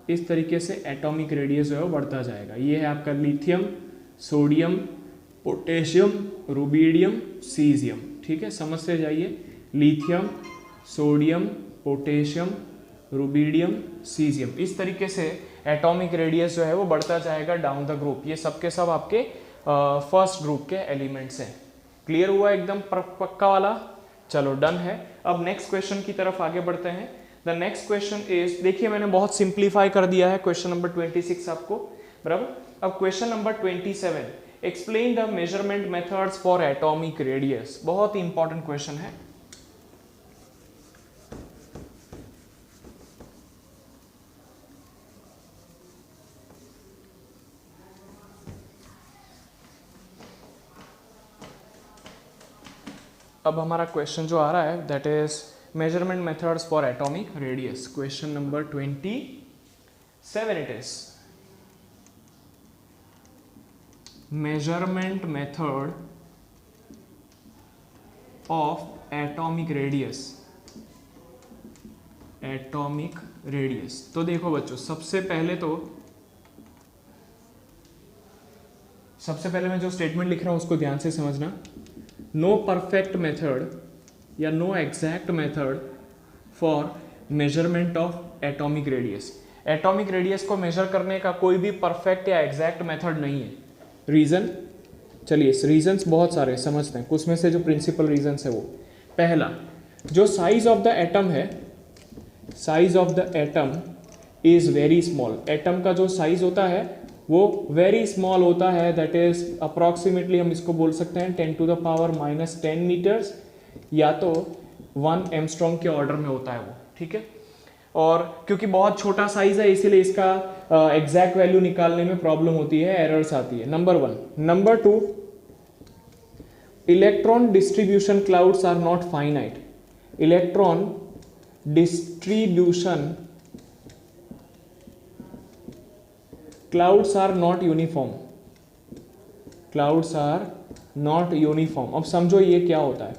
इस तरीके से एटॉमिक रेडियस जो है वो बढ़ता जाएगा। ये है आपका lithium, sodium, potassium, rubidium, caesium. ठीक है, समझ से जाइए, lithium, sodium, potassium, rubidium, caesium, इस तरीके से एटॉमिक रेडियस जो है वो बढ़ता जाएगा डाउन द ग्रुप। ये सब के सब आपके फर्स्ट ग्रुप के एलिमेंट्स हैं। क्लियर हुआ एकदम पक्का वाला? चलो डन है। अब नेक्स्ट क्वेश्चन की तरफ आगे बढ़ते हैं। द नेक्स्ट क्वेश्चन इज, देखिए मैंने बहुत सिंप्लीफाई कर दिया है क्वेश्चन नंबर 26 आपको, बराबर। अब question number 27, explain the measurement methods for atomic radius. बहुत ही इंपॉर्टेंट क्वेश्चन है। अब हमारा क्वेश्चन जो आ रहा है that is measurement methods for atomic radius. Question number 27 it is, measurement method of atomic radius. Atomic radius, तो देखो बच्चों, सबसे पहले मैं जो स्टेटमेंट लिख रहा हूं उसको ध्यान से समझना। नो परफेक्ट मेथड या no exact method for measurement of atomic radius. Atomic radius को मेजर करने का कोई भी परफेक्ट या एग्जैक्ट मेथड नहीं है। रीजन, चलिए रीजंस बहुत सारे समझते हैं, कुछ में से जो प्रिंसिपल रीजंस है वो, पहला जो साइज ऑफ द एटम है, size of the atom is very small. Atom का जो साइज होता है वो वेरी स्मॉल होता है, दैट इज अप्रॉक्सीमेटली हम इसको बोल सकते हैं 10 टू द पावर -10 मीटर्स, या तो 1 एंगस्ट्रॉम के ऑर्डर में होता है वो। ठीक है, और क्योंकि बहुत छोटा साइज है इसीलिए इसका एग्जैक्ट वैल्यू निकालने में प्रॉब्लम होती है, एरर्स आती है, number 1। Number 2, electron distribution clouds are not finite. Electron distribution clouds are not uniform. Clouds are not uniform. अब समझो ये क्या होता है।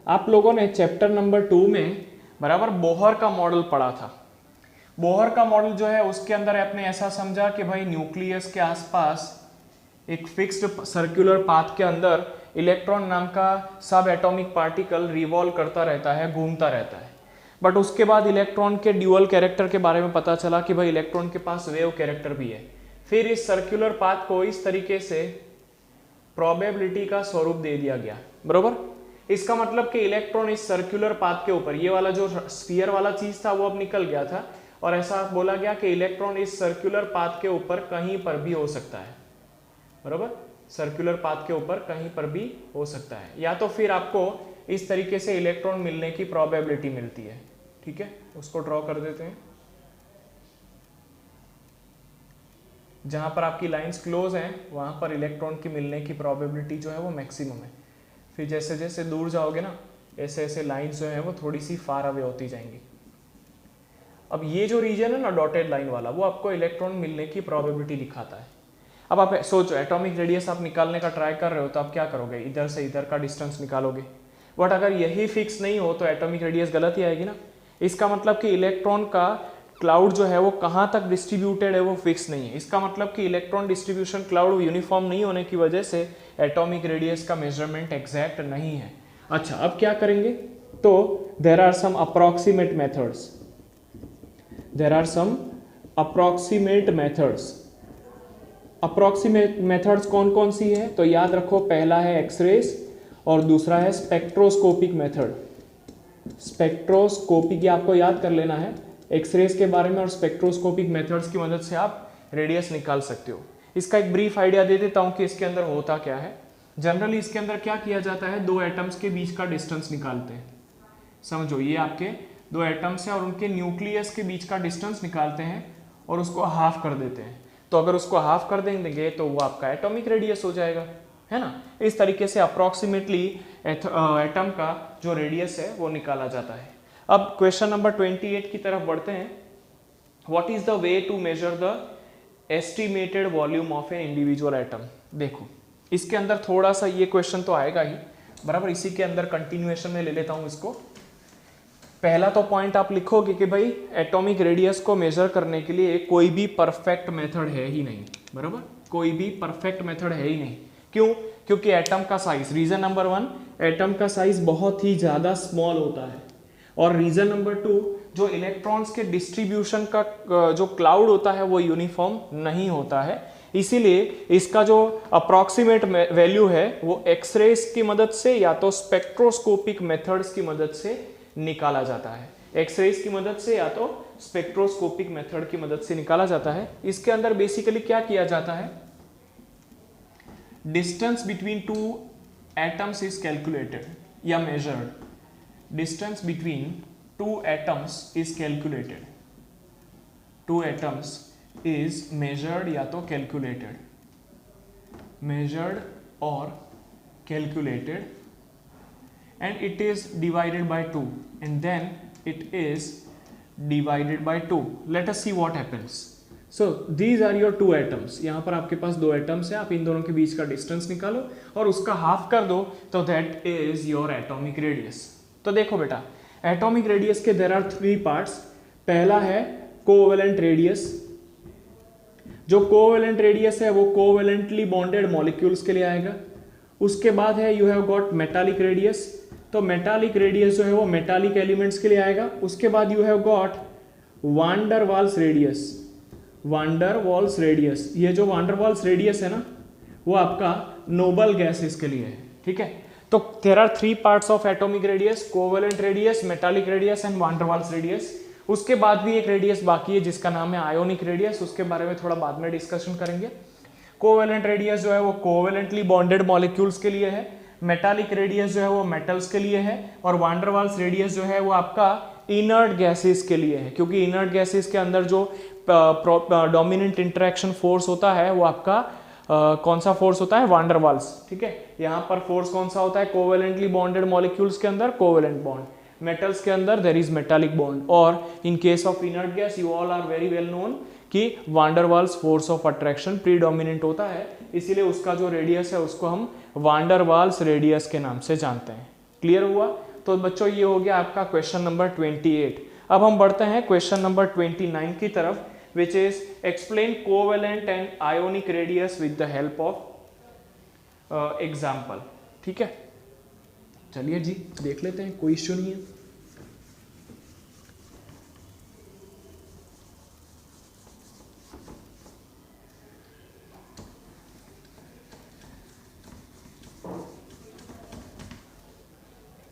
आप लोगों ने चैप्टर नंबर 2 में बराबर बोहर का मॉडल पढ़ा था। बोहर का मॉडल जो है उसके अंदर आपने ऐसा समझा कि भाई न्यूक्लियस के आसपास एक फिक्स्ड सर्कुलर पाथ के अंदर इलेक्ट्रॉन नाम का सब एटॉमिक पार्टिकल रिवॉल्व करता रहता है, घूमता रहता है। बट उसके बाद इलेक्ट्रॉन के ड्यूअल कैरेक्टर के बारे में पता चला कि भाई इलेक्ट्रॉन के पास वेव कैरेक्टर भी है। फिर इस सर्कुलर पाथ को इस तरीके से प्रोबेबिलिटी का स्वरूप दे दिया गया, बरोबर। इसका मतलब कि इलेक्ट्रॉन इस सर्कुलर पाथ के ऊपर, ये वाला जो स्फीयर वाला चीज था वो अब निकल गया था, और ऐसा बोला गया कि इलेक्ट्रॉन इस सर्कुलर पाथ के ऊपर कहीं पर भी हो सकता है, बरोबर। सर्कुलर पाथ के ऊपर कहीं पर भी हो सकता है, या तो फिर आपको इस तरीके से इलेक्ट्रॉन मिलने की प्रोबेबिलिटी मिलती है। ठीक है, उसको ड्रॉ कर देते हैं। जहां पर आपकी लाइंस क्लोज हैं वहां पर इलेक्ट्रॉन की मिलने की प्रोबेबिलिटी जो है वो मैक्सिमम है। फिर जैसे जैसे दूर जाओगे ना, ऐसे ऐसे लाइंस जो है वो थोड़ी सी फार अवे होती जाएंगी। अब ये जो रीजन है ना डॉटेड लाइन वाला, वो आपको इलेक्ट्रॉन मिलने की प्रोबेबिलिटी दिखाता है। अब आप सोचो, एटॉमिक रेडियस आप निकालने का ट्राई कर रहे हो तो आप क्या करोगे, इधर से इधर का डिस्टेंस निकालोगे। बट अगर यही फिक्स नहीं हो तो एटॉमिक रेडियस गलत ही आएगी ना। इसका मतलब कि इलेक्ट्रॉन का क्लाउड जो है वो कहाँ तक डिस्ट्रीब्यूटेड है वो फिक्स नहीं है। इसका मतलब कि इलेक्ट्रॉन डिस्ट्रीब्यूशन क्लाउड यूनिफॉर्म नहीं होने की वजह से एटॉमिक रेडियस का मेजरमेंट एग्जैक्ट नहीं है। अच्छा, अब क्या करेंगे, तो there are some approximate methods. There are some approximate methods. Approximate methods कौन कौन सी है, तो याद रखो, पहला है एक्सरेज और दूसरा है स्पेक्ट्रोस्कोपिक मेथड। स्पेक्ट्रोस्कोपिक, आपको याद कर लेना है, एक्सरेज के बारे में और स्पेक्ट्रोस्कोपिक मेथड्स की मदद से आप रेडियस निकाल सकते हो। इसका एक ब्रीफ आइडिया दे देता हूं कि इसके अंदर होता क्या है। जनरली इसके अंदर क्या किया जाता है, दो एटम्स के बीच का डिस्टेंस निकालते हैं। समझो, ये आपके दो एटम्स हैं और उनके न्यूक्लियस के बीच का डिस्टेंस निकालते हैं, और उसको हाफ कर देते हैं, तो अगर उसको हाफ कर देंगे तो वो आपका एटॉमिक रेडियस हो जाएगा, है ना। इस तरीके से अप्रोक्सीमेटली एटम का जो रेडियस है वो निकाला जाता है। अब क्वेश्चन नंबर 28 की तरफ बढ़ते हैं। What is the way to measure the estimated volume of an individual atom. देखो इसके अंदर थोड़ा सा ये क्वेश्चन तो आएगा ही, बराबर, इसी के अंदर कंटिन्यूएशन में ले लेता हूं इसको। पहला तो पॉइंट आप लिखोगे कि भाई एटॉमिक रेडियस को मेजर करने के लिए कोई भी परफेक्ट मेथड है ही नहीं, बराबर, कोई भी परफेक्ट मेथड है ही नहीं। क्यों? क्योंकि एटम का साइज, रीजन नंबर 1, एटम का साइज बहुत ही ज्यादा स्मॉल होता है, और रीजन नंबर 2, जो इलेक्ट्रॉन्स के डिस्ट्रीब्यूशन का जो क्लाउड होता है वो यूनिफॉर्म नहीं होता है, इसीलिए इसका जो अप्रॉक्सीमेट वैल्यू है वो एक्सरेज की मदद से या तो स्पेक्ट्रोस्कोपिक मेथड्स की मदद से निकाला जाता है। एक्सरेज की मदद से या तो स्पेक्ट्रोस्कोपिक मेथड की मदद से निकाला जाता है। इसके अंदर बेसिकली क्या किया जाता है, distance between two atoms is calculated या measured. Distance between two atoms is calculated, two atoms is measured या तो कैलकुलेटेड, मेजर्ड और calculated, and it is divided by 2 and then it is divided by 2. Let us see what happens. So these are your two atoms. यहाँ पर आपके पास दो atoms हैं, आप इन दोनों के बीच का डिस्टेंस निकालो और उसका हाफ कर दो, तो that is your atomic radius. तो देखो बेटा, एटॉमिक रेडियस के देयर आर 3 पार्ट्स। पहला है कोवेलेंट रेडियस। जो कोवेलेंट रेडियस है वो कोवेलेंटली बॉन्डेड मॉलिक्यूल्स के लिए आएगा। उसके बाद है you have got metallic radius, तो मेटालिक रेडियस जो है वो मेटालिक एलिमेंट्स के लिए आएगा। उसके बाद you have got van der Waals radius, van der Waals radius, ये जो वांडर वाल्स रेडियस है ना वो आपका नोबल गैसेस के लिए है, ठीक है। तो there are 3 parts of atomic radius, covalent radius, metallic radius and van der Waals radius. उसके बाद भी एक रेडियस बाकी है जिसका नाम है आयोनिक रेडियस, उसके बारे में थोड़ा बाद में डिस्कशन करेंगे। कोवेलेंट रेडियस जो है वो कोवेलेंटली बॉन्डेड मॉलिक्यूल्स के लिए है, मेटालिक रेडियस जो है वो मेटल्स के लिए है, और वांडर वाल्स रेडियस जो है वो आपका इनर्ट गैसेस के लिए है, क्योंकि इनर्ट गैसेस के अंदर जो डोमिनेंट इंटरेक्शन फोर्स होता है वो आपका कौन सा फोर्स होता है, वांडर वाल्स, ठीक है। यहाँ पर फोर्स कौन सा होता है, कोवेलेंटली बॉन्डेड मॉलिक्यूल्स के अंदर कोवेलेंट बॉन्ड, मेटल्स के अंदर देयर इज मेटालिक बॉन्ड, और in case of inert gas you all are very well known कि van der Waals force of attraction predominant होता है, इसीलिए उसका जो रेडियस है उसको हम वांडर वाल्स रेडियस के नाम से जानते हैं। क्लियर हुआ? तो बच्चों ये हो गया आपका क्वेश्चन नंबर 28। अब हम बढ़ते हैं क्वेश्चन नंबर 29 की तरफ, which is explain covalent and ionic radius with the help of example. ठीक है, चलिए जी देख लेते हैं, कोई इश्यू नहीं है।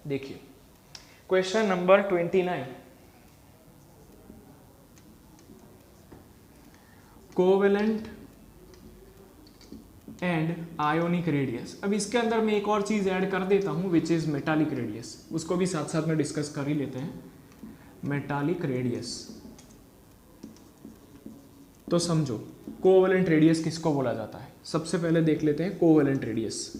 देखिए question number 29, covalent and ionic radius. अब इसके अंदर मैं एक और चीज ऐड कर देता हूं विच इज मेटालिक रेडियस, उसको भी साथ साथ में डिस्कस कर ही लेते हैं। मेटालिक रेडियस, तो समझो कोवेलेंट रेडियस किसको बोला जाता है। सबसे पहले देख लेते हैं कोवेलेंट रेडियस।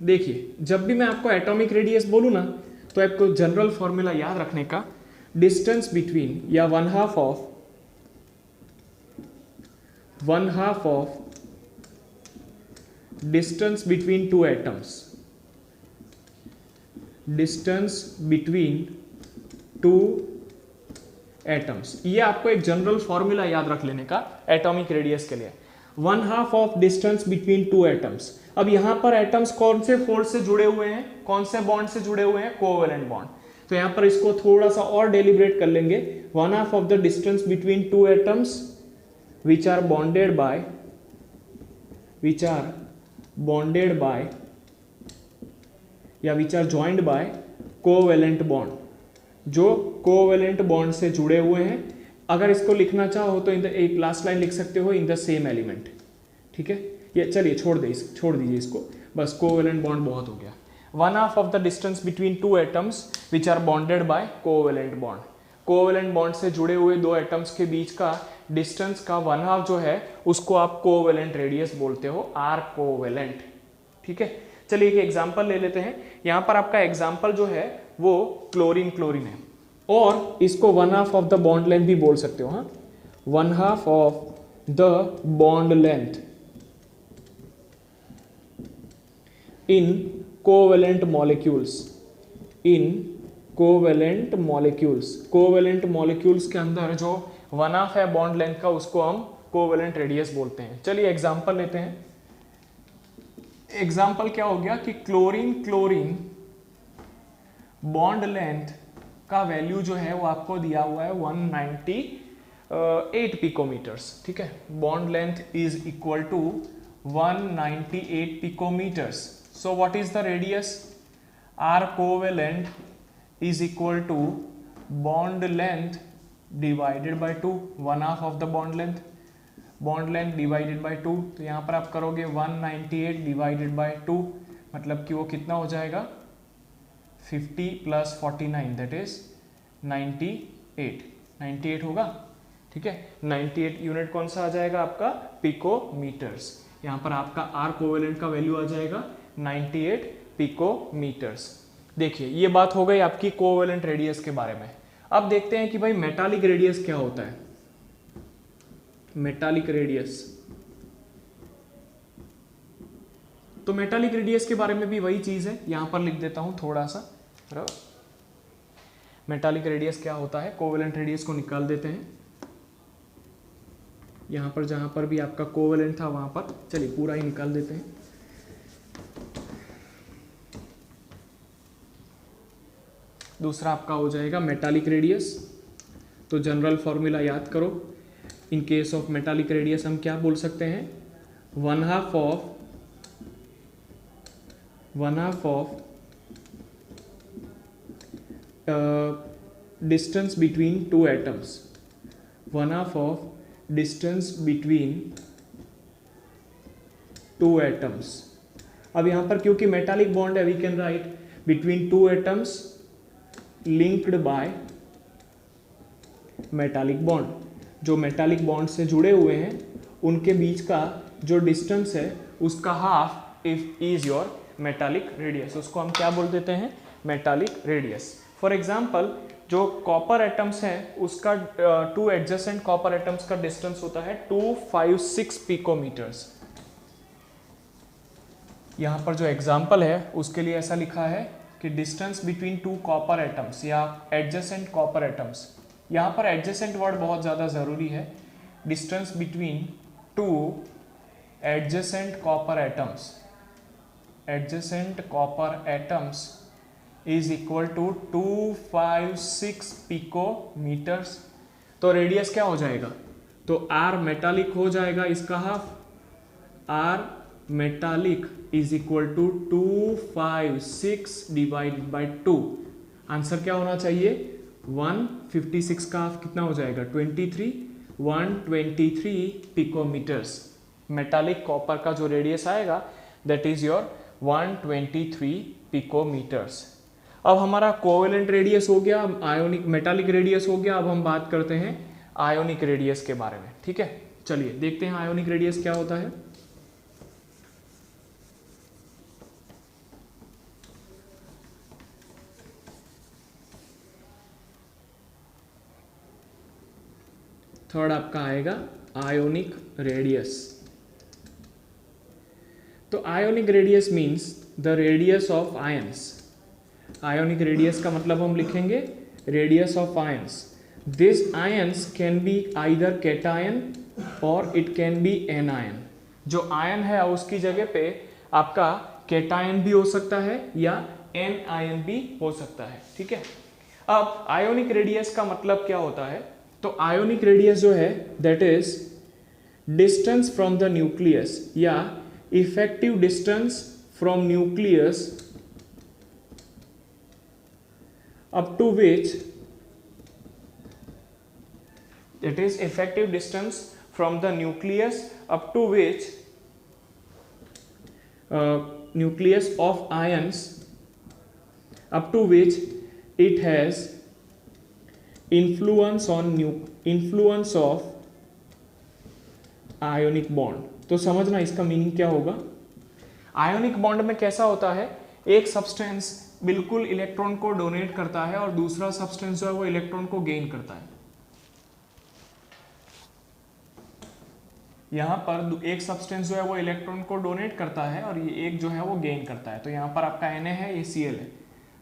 देखिए जब भी मैं आपको एटॉमिक रेडियस बोलूं ना तो आपको जनरल फॉर्मूला याद रखने का, डिस्टेंस बिटवीन या one half of distance between two atoms, distance between two atoms, ये आपको एक जनरल फॉर्मूला याद रख लेने का एटॉमिक रेडियस के लिए। One half of distance between two atoms. अब यहां पर एटम्स कौन से फोर्स से जुड़े हुए हैं, कौन से बॉन्ड से जुड़े हुए हैं, कोवेलेंट बॉन्ड। तो यहां पर इसको थोड़ा सा और डेलिब्रेट कर लेंगे। One half of the distance between two atoms which are bonded by या which are joined by covalent bond, जो कोवेलेंट बॉन्ड से जुड़े हुए हैं। अगर इसको लिखना चाहो तो एक लास्ट लाइन लिख सकते हो, इन द सेम एलिमेंट। ठीक है, ये चलिए छोड़ दीजिए इसको, बस कोवेलेंट बॉन्ड बहुत हो गया। One half of the distance between two atoms which are bonded by covalent bond. Covalent bond से जुड़े हुए दो एटम्स के बीच का डिस्टेंस का वन हाफ जो है उसको आप कोवेलेंट रेडियस बोलते हो, आर कोवेलेंट। ठीक है, चलिए एक एग्जांपल ले लेते हैं। यहां पर आपका एग्जांपल जो है वो क्लोरीन है, और इसको one half of the bond length भी बोल सकते हो। हाँ, one half of the bond length in covalent molecules, in covalent molecules. Covalent molecules के अंदर जो वन हाफ है बॉन्ड लेंथ का उसको हम कोवेलेंट रेडियस बोलते हैं। चलिए एग्जांपल लेते हैं। एग्जांपल क्या हो गया कि क्लोरीन बॉन्ड लेंथ का वैल्यू जो है वो आपको दिया हुआ है 198 पिकोमीटर्स। ठीक है, bond length is equal to 198 picometres. So what is the radius? R covalent is equal to bond length divided by 2, one half of the bond length, bond length divided by 2। तो यहाँ पर आप करोगे 198 divided by 2, मतलब कि वो कितना हो जाएगा 50 प्लस 49 दैट इज 98 होगा। ठीक है, 98 यूनिट कौन सा आ जाएगा आपका? पिकोमीटर्स। यहाँ पर आपका आर कोवेलेंट का वैल्यू आ जाएगा 98 पिकोमीटर्स। देखिए ये बात हो गई आपकी कोवेलेंट रेडियस के बारे में। अब देखते हैं कि भाई मेटालिक रेडियस क्या होता है। मेटालिक रेडियस, तो मेटालिक रेडियस के बारे में भी वही चीज है, यहां पर लिख देता हूं थोड़ा सा। मेटालिक रेडियस क्या होता है, कोवेलेंट रेडियस को निकाल देते हैं। यहां पर जहां पर भी आपका कोवेलेंट था वहां पर, चलिए पूरा ही निकाल देते हैं। दूसरा आपका हो जाएगा मेटालिक रेडियस। तो जनरल फॉर्मूला याद करो। In case of metallic radius हम क्या बोल सकते हैं? One half of distance between two atoms, one half of distance between two atoms. अब यहां पर क्योंकि मेटालिक बॉन्ड है, we can write between two atoms linked by metallic bond. जो मेटालिक बॉन्ड से जुड़े हुए हैं उनके बीच का जो डिस्टेंस है उसका half is your metallic radius. उसको हम क्या बोल देते हैं? Metallic radius. फॉर एग्जांपल जो कॉपर एटम्स हैं उसका टू एडजेसेंट कॉपर एटम्स का डिस्टेंस होता है 256 पिकोमीटर्स। यहां पर जो एग्जांपल है उसके लिए ऐसा लिखा है कि distance between two copper atoms या एडजेसेंट कॉपर एटम्स। यहाँ पर एडजेसेंट वर्ड बहुत ज़्यादा ज़रूरी है। Distance between two adjacent copper atoms is equal to 256 picometres. तो रेडियस क्या हो जाएगा? तो आर मेटालिक हो जाएगा इसका half, R metallic is equal to 256 divided by 2। Answer क्या होना चाहिए? 156 का हाफ कितना हो जाएगा? 23, 123 पिकोमीटर्स। मेटालिक कॉपर का जो रेडियस आएगा दैट इज योर 123 पिकोमीटर्स। अब हमारा कोवेलेंट रेडियस हो गया, आयोनिक मेटालिक रेडियस हो गया। अब हम बात करते हैं आयोनिक रेडियस के बारे में। ठीक है, चलिए देखते हैं आयोनिक रेडियस क्या होता है। थर्ड आपका आएगा आयोनिक रेडियस। तो ionic radius means the radius of ions. Ionic radius का मतलब हम लिखेंगे radius of ions. This ions can be either cation और इट कैन बी एनायन। जो आयन है उसकी जगह पे आपका कैटायन भी हो सकता है या एन आयन भी हो सकता है। ठीक है, अब आयोनिक रेडियस का मतलब क्या होता है? तो आयोनिक रेडियस जो है that is distance from the nucleus या effective distance from nucleus up to which, that is effective distance from the nucleus up to which nucleus of ions up to which it has influence of ionic bond। तो समझना इसका meaning क्या होगा। Ionic bond में कैसा होता है, एक सब्सटेंस बिल्कुल इलेक्ट्रॉन को डोनेट करता है और दूसरा सब्सटेंस जो है वो इलेक्ट्रॉन को गेन करता है। यहाँ पर एक सब्सटेंस जो है वो इलेक्ट्रॉन को डोनेट करता है और ये एक जो है वो गेन करता है। तो यहाँ पर आपका Na है, ये Cl है।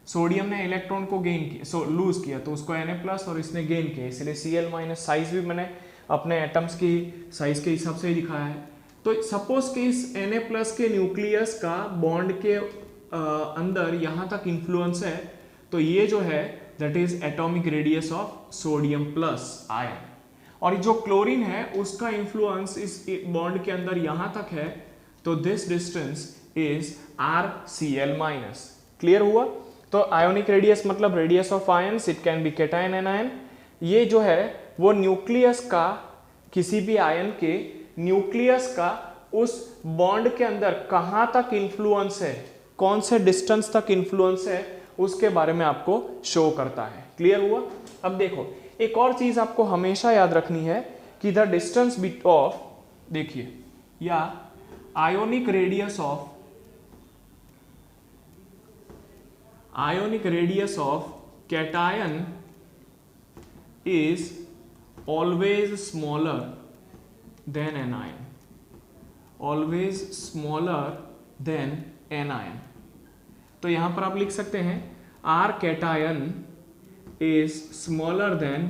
सोडियम ने इलेक्ट्रॉन को गेन किया, लूज किया, तो उसको Na+ और इसने गेन किया, इसलिए Cl-। साइज भी मैंने अपने एटम्स की साइज के हिसाब से ही दिखाया है। तो सपोज कि इस Na+ के न्यूक्लियस का बॉन्ड के अंदर यहाँ तक इन्फ्लुएंस है, तो ये जो है that is atomic radius of sodium plus ion. और जो क्लोरीन है उसका इन्फ्लुएंस इस बॉन्ड के अंदर यहां तक है, तो this distance is RCl-। Clear हुआ। तो आयोनिक रेडियस मतलब radius of ions, it can be cation anion. ये जो है वो न्यूक्लियस का, किसी भी आयन के न्यूक्लियस का उस बॉन्ड के अंदर कहां तक इन्फ्लुएंस है, कौन से डिस्टेंस तक इन्फ्लुएंस है, उसके बारे में आपको शो करता है। क्लियर हुआ। अब देखो एक और चीज आपको हमेशा याद रखनी है कि द डिस्टेंस बिट ऑफ, देखिए, या ionic radius of cation is always smaller then anion, always smaller then anion. तो यहां पर आप लिख सकते हैं R cation is smaller than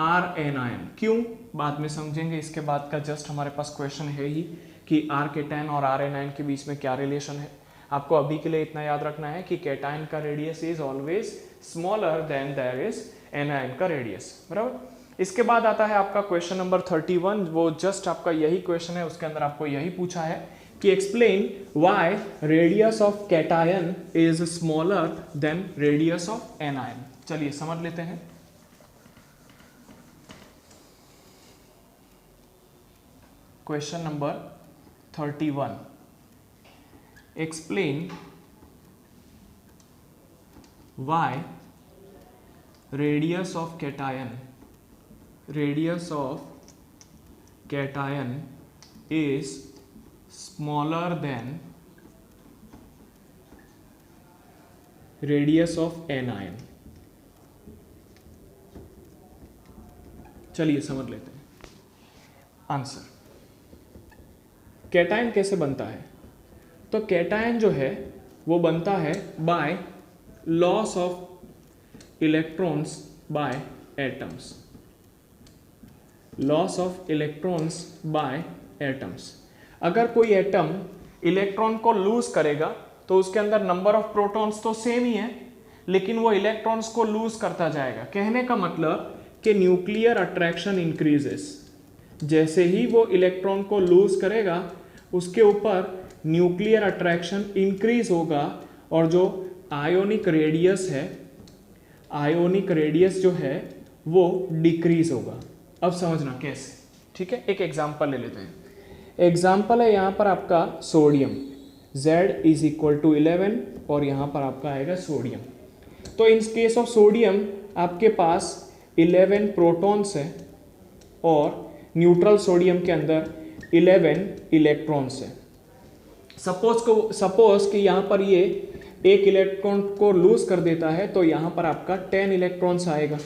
R anion. क्यों, बाद में समझेंगे। इसके बाद का जस्ट हमारे पास क्वेश्चन है ही कि R कैटायन और R एनायन के बीच में क्या रिलेशन है। आपको अभी के लिए इतना याद रखना है कि कैटायन का radius is always smaller than there is anion का रेडियस, बराबर। इसके बाद आता है आपका क्वेश्चन नंबर 31, वो जस्ट आपका यही क्वेश्चन है, उसके अंदर आपको यही पूछा है कि explain why radius of cation is smaller than radius of anion. चलिए समझ लेते हैं। Question number 31, explain why radius of cation is smaller than radius of anion. चलिए समझ लेते हैं आंसर। कैटायन कैसे बनता है, तो कैटायन जो है वो बनता है by loss of electrons bye atoms, loss of electrons bye atoms. अगर कोई एटम इलेक्ट्रॉन को लूज करेगा तो उसके अंदर नंबर ऑफ प्रोटॉन्स तो सेम ही है, लेकिन वो इलेक्ट्रॉन्स को लूज करता जाएगा। कहने का मतलब कि न्यूक्लियर अट्रैक्शन इंक्रीजेस। जैसे ही वो इलेक्ट्रॉन को लूज करेगा उसके ऊपर न्यूक्लियर अट्रैक्शन इंक्रीज होगा और जो आयोनिक रेडियस है, आयोनिक रेडियस जो है वो डिक्रीज होगा। अब समझना कैसे, ठीक है। एक एग्जांपल ले लेते हैं। एग्जांपल है यहाँ पर आपका sodium, Z is equal to 11 और यहाँ पर आपका आएगा सोडियम। तो इन केस ऑफ सोडियम आपके पास 11 प्रोटॉन्स है और न्यूट्रल सोडियम के अंदर 11 इलेक्ट्रॉन्स है। सपोज कि यहाँ पर ये एक इलेक्ट्रॉन को लूज कर देता है तो यहाँ पर आपका 10 इलेक्ट्रॉन्स आएगा।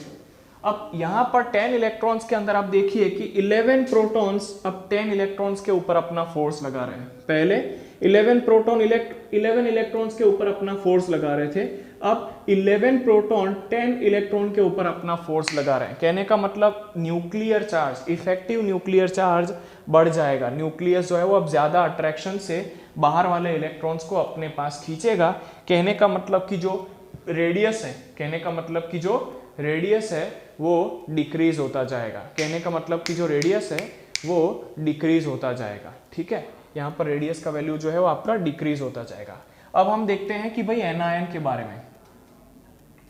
अब यहाँ पर 10 इलेक्ट्रॉन्स के अंदर आप देखिए कि 11 प्रोटॉन्स अब 10 इलेक्ट्रॉन्स के ऊपर अपना फोर्स लगा रहे हैं। पहले 11 इलेक्ट्रॉन्स के ऊपर अपना फोर्स लगा रहे थे, अब 11 प्रोटॉन 10 इलेक्ट्रॉन के ऊपर अपना फोर्स लगा रहे हैं। कहने का मतलब nuclear charge, effective nuclear charge बढ़ जाएगा। न्यूक्लियस जो है वो अब ज्यादा अट्रैक्शन से बाहर वाले इलेक्ट्रॉन्स को अपने पास खींचेगा। कहने का मतलब कि जो रेडियस है, कहने का मतलब कि जो रेडियस है वो डिक्रीज होता जाएगा। कहने का मतलब कि जो रेडियस है वो डिक्रीज होता जाएगा, ठीक है। यहाँ पर रेडियस का वैल्यू जो है वो आपका डिक्रीज होता जाएगा। अब हम देखते हैं कि भाई एनायन के बारे में।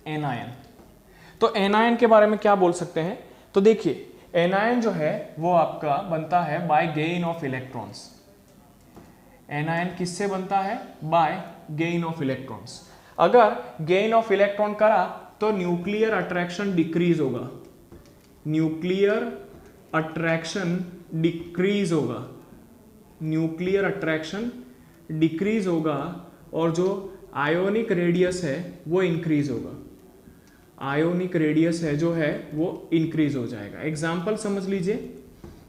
एनायन, तो एनायन के बारे में क्या बोल सकते हैं, तो देखिए एनायन जो है वो आपका बनता है by gain of electrons. Anion किससे बनता है, बाय गेन ऑफ इलेक्ट्रॉन्स। अगर गेन ऑफ इलेक्ट्रॉन करा तो न्यूक्लियर अट्रैक्शन डिक्रीज होगा, न्यूक्लियर अट्रैक्शन डिक्रीज होगा, न्यूक्लियर अट्रैक्शन डिक्रीज होगा, और जो आयोनिक रेडियस है वो इंक्रीज होगा, आयोनिक रेडियस है जो है वो इंक्रीज हो जाएगा। एग्जाम्पल समझ लीजिए,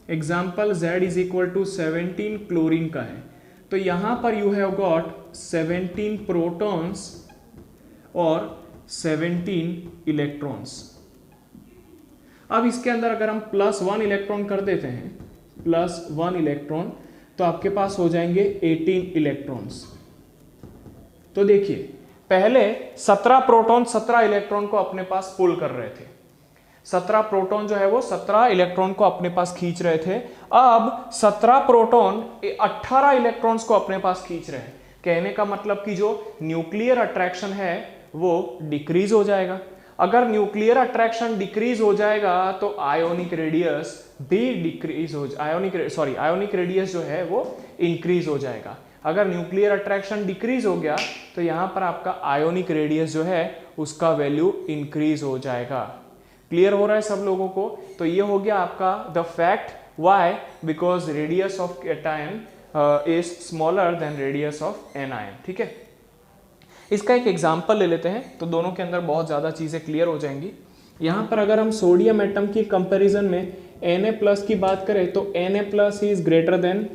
example Z is equal to 17 chlorine का है, तो यहां पर यू हैव गॉट 17 प्रोटॉन्स और 17 इलेक्ट्रॉन्स। अब इसके अंदर अगर हम +1 इलेक्ट्रॉन कर देते हैं, +1 इलेक्ट्रॉन, तो आपके पास हो जाएंगे 18 इलेक्ट्रॉन्स। तो देखिए पहले 17 प्रोटॉन 17 इलेक्ट्रॉन को अपने पास पुल कर रहे थे, 17 प्रोटॉन जो है वो 17 इलेक्ट्रॉन को अपने पास खींच रहे थे। अब 17 प्रोटॉन 18 इलेक्ट्रॉन्स को अपने पास खींच रहे हैं। कहने का मतलब कि जो न्यूक्लियर अट्रैक्शन है वो डिक्रीज हो जाएगा। अगर न्यूक्लियर अट्रैक्शन डिक्रीज हो जाएगा तो आयोनिक रेडियस भी डिक्रीज हो, आयोनिक रेडियस जो है वो इंक्रीज हो जाएगा। अगर न्यूक्लियर अट्रैक्शन डिक्रीज हो गया तो यहां पर आपका आयोनिक रेडियस जो है उसका वैल्यू इंक्रीज हो जाएगा। क्लियर हो रहा है सब लोगों को? तो ये हो गया आपका the fact, why, because radius of cation is smaller than radius of anion. ठीक है, इसका एक एग्जांपल ले लेते हैं तो दोनों के अंदर बहुत ज़्यादा चीज़ें क्लियर हो जाएंगी। यहाँ पर अगर हम सोडियम एटम की कंपैरिजन में Na+ की बात करें तो Na+ is greater than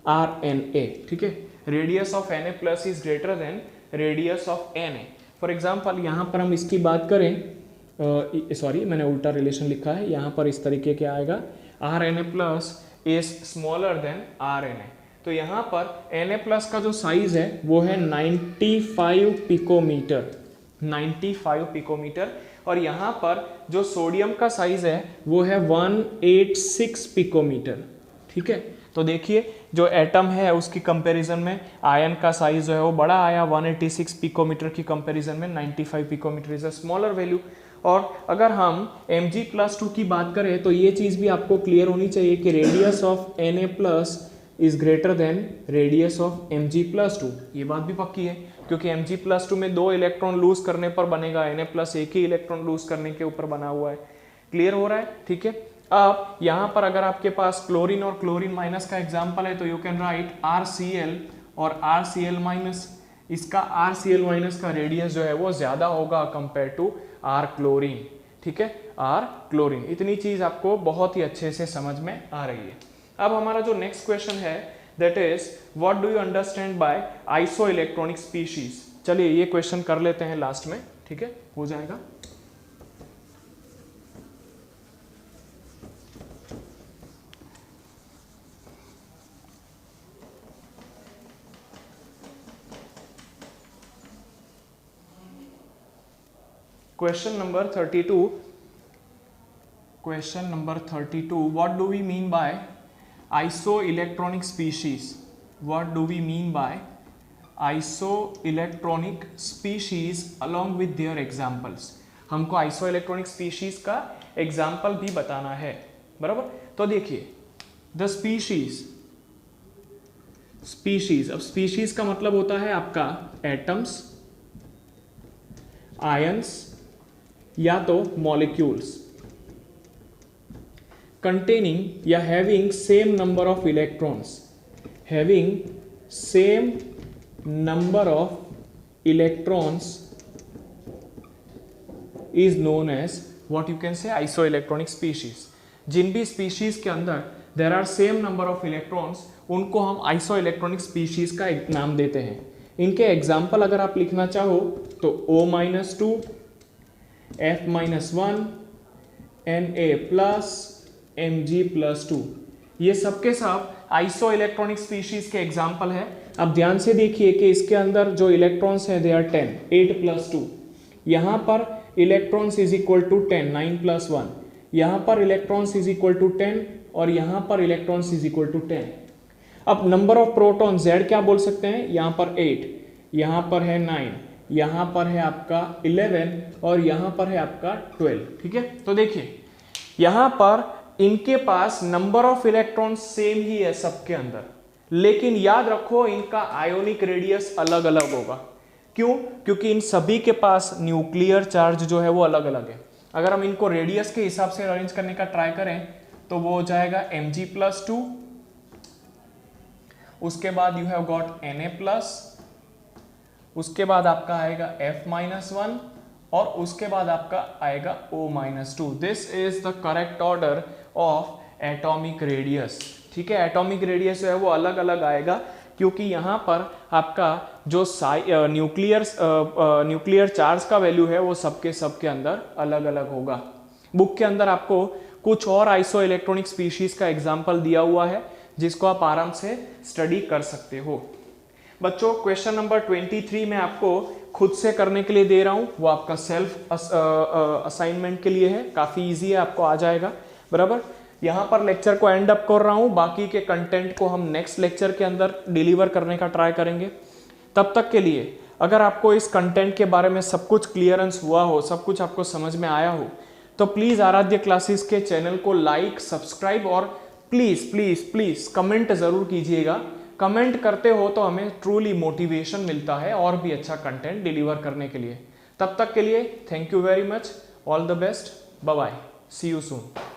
Rna। ठीक है, radius of Na+ is greater than radius of Na। For example यहाँ पर हम इसकी बात करें, मैंने उल्टा रिलेशन लिखा है, यहाँ पर इस तरीके के आएगा, Rna+ is smaller than Rna। तो यहाँ पर Na+ का जो साइज है वो है 95 पिकोमीटर, 95 पिकोमीटर, और यहाँ पर जो सोडियम का साइज है वो है 186 पिकोमीटर। ठीक है, तो देखिए जो एटम है उसकी कंपैरिजन में आयन का साइज जो है वो बड़ा आया, 186 पिकोमीटर की कंपैरिजन में 95 picometre is a smaller value. और अगर हम Mg+2 की बात करें तो ये चीज़ भी आपको क्लियर होनी चाहिए कि radius of Na+ is greater than radius of Mg+2। ये बात भी पक्की है क्योंकि Mg+2 में 2 इलेक्ट्रॉन लूज करने पर बनेगा, Na+ एक ही इलेक्ट्रॉन लूज करने के ऊपर बना हुआ है। क्लियर हो रहा है? ठीक है, अब यहाँ पर अगर आपके पास क्लोरीन और क्लोरीन माइनस का एग्जाम्पल है तो यू कैन राइट RCl और RCl-। इसका RCl- का रेडियस जो है वो ज्यादा होगा कंपेयर टू R क्लोरीन। ठीक है, R क्लोरीन। इतनी चीज आपको बहुत ही अच्छे से समझ में आ रही है। अब हमारा जो नेक्स्ट क्वेश्चन है that is what do you understand by iso electronic species. चलिए ये क्वेश्चन कर लेते हैं लास्ट में। ठीक है, हो जाएगा। Question number 32. Question number 32. What do we mean by isoelectronic species? What do we mean by isoelectronic species along with their examples? हमको isoelectronic species का एग्जाम्पल भी बताना है, बराबर। तो देखिए द स्पीशीज, अब स्पीशीज का मतलब होता है आपका एटम्स, आयंस या तो मॉलिक्यूल्स कंटेनिंग या having same number of electrons, having same number of electrons is known as what you can say isoelectronic species. जिन भी स्पीशीज के अंदर there are same number of electrons उनको हम iso electronic species का एक नाम देते हैं। इनके एग्जाम्पल अगर आप लिखना चाहो तो O-2, F-1, Na+, Mg+2, ये सबके सब आइसो इलेक्ट्रॉनिक स्पीशीज के एग्जाम्पल है। अब ध्यान से देखिए कि इसके अंदर जो इलेक्ट्रॉन्स हैं दे आर 10, 8+2, यहाँ पर इलेक्ट्रॉन्स इज इक्वल टू 10, 9+1, यहाँ पर इलेक्ट्रॉन्स इज इक्वल टू 10 और यहाँ पर इलेक्ट्रॉन्स इज इक्वल टू 10। अब नंबर ऑफ प्रोटॉन Z क्या बोल सकते हैं, यहाँ पर 8, यहाँ पर है 9, यहाँ पर है आपका 11 और यहाँ पर है आपका 12। ठीक है, तो देखिए यहाँ पर इनके पास नंबर ऑफ इलेक्ट्रॉन सेम ही है सबके अंदर, लेकिन याद रखो इनका आयोनिक रेडियस अलग अलग होगा। क्यों? क्योंकि इन सभी के पास न्यूक्लियर चार्ज जो है वो अलग अलग है। अगर हम इनको रेडियस के हिसाब से अरेंज करने का ट्राई करें तो वो हो जाएगा Mg+2, उसके बाद यू हैव गॉट Na+, उसके बाद आपका आएगा F-1 और उसके बाद आपका आएगा O-2। This is the correct order of atomic radius. ठीक है, एटॉमिक रेडियस जो है वो अलग अलग आएगा क्योंकि यहाँ पर आपका जो न्यूक्लियर चार्ज का वैल्यू है वो सबके अंदर अलग अलग होगा। बुक के अंदर आपको कुछ और आइसो इलेक्ट्रॉनिक स्पीशीज का एग्जाम्पल दिया हुआ है जिसको आप आराम से स्टडी कर सकते हो। बच्चों क्वेश्चन नंबर 23 में आपको खुद से करने के लिए दे रहा हूं, वो आपका सेल्फ असाइनमेंट के लिए है, काफी इजी है, आपको आ जाएगा। बराबर, यहां पर लेक्चर को एंड अप कर रहा हूं, बाकी के कंटेंट को हम नेक्स्ट लेक्चर के अंदर डिलीवर करने का ट्राई करेंगे। तब तक के लिए अगर आपको इस कंटेंट के बारे में सब कुछ क्लियरेंस हुआ हो, सब कुछ आपको समझ में आया हो, तो प्लीज आराध्य क्लासेस के चैनल को लाइक, सब्सक्राइब और प्लीज प्लीज प्लीज कमेंट जरूर कीजिएगा। कमेंट करते हो तो हमें ट्रूली मोटिवेशन मिलता है और भी अच्छा कंटेंट डिलीवर करने के लिए। तब तक के लिए thank you very much, all the best, bye bye, see you soon.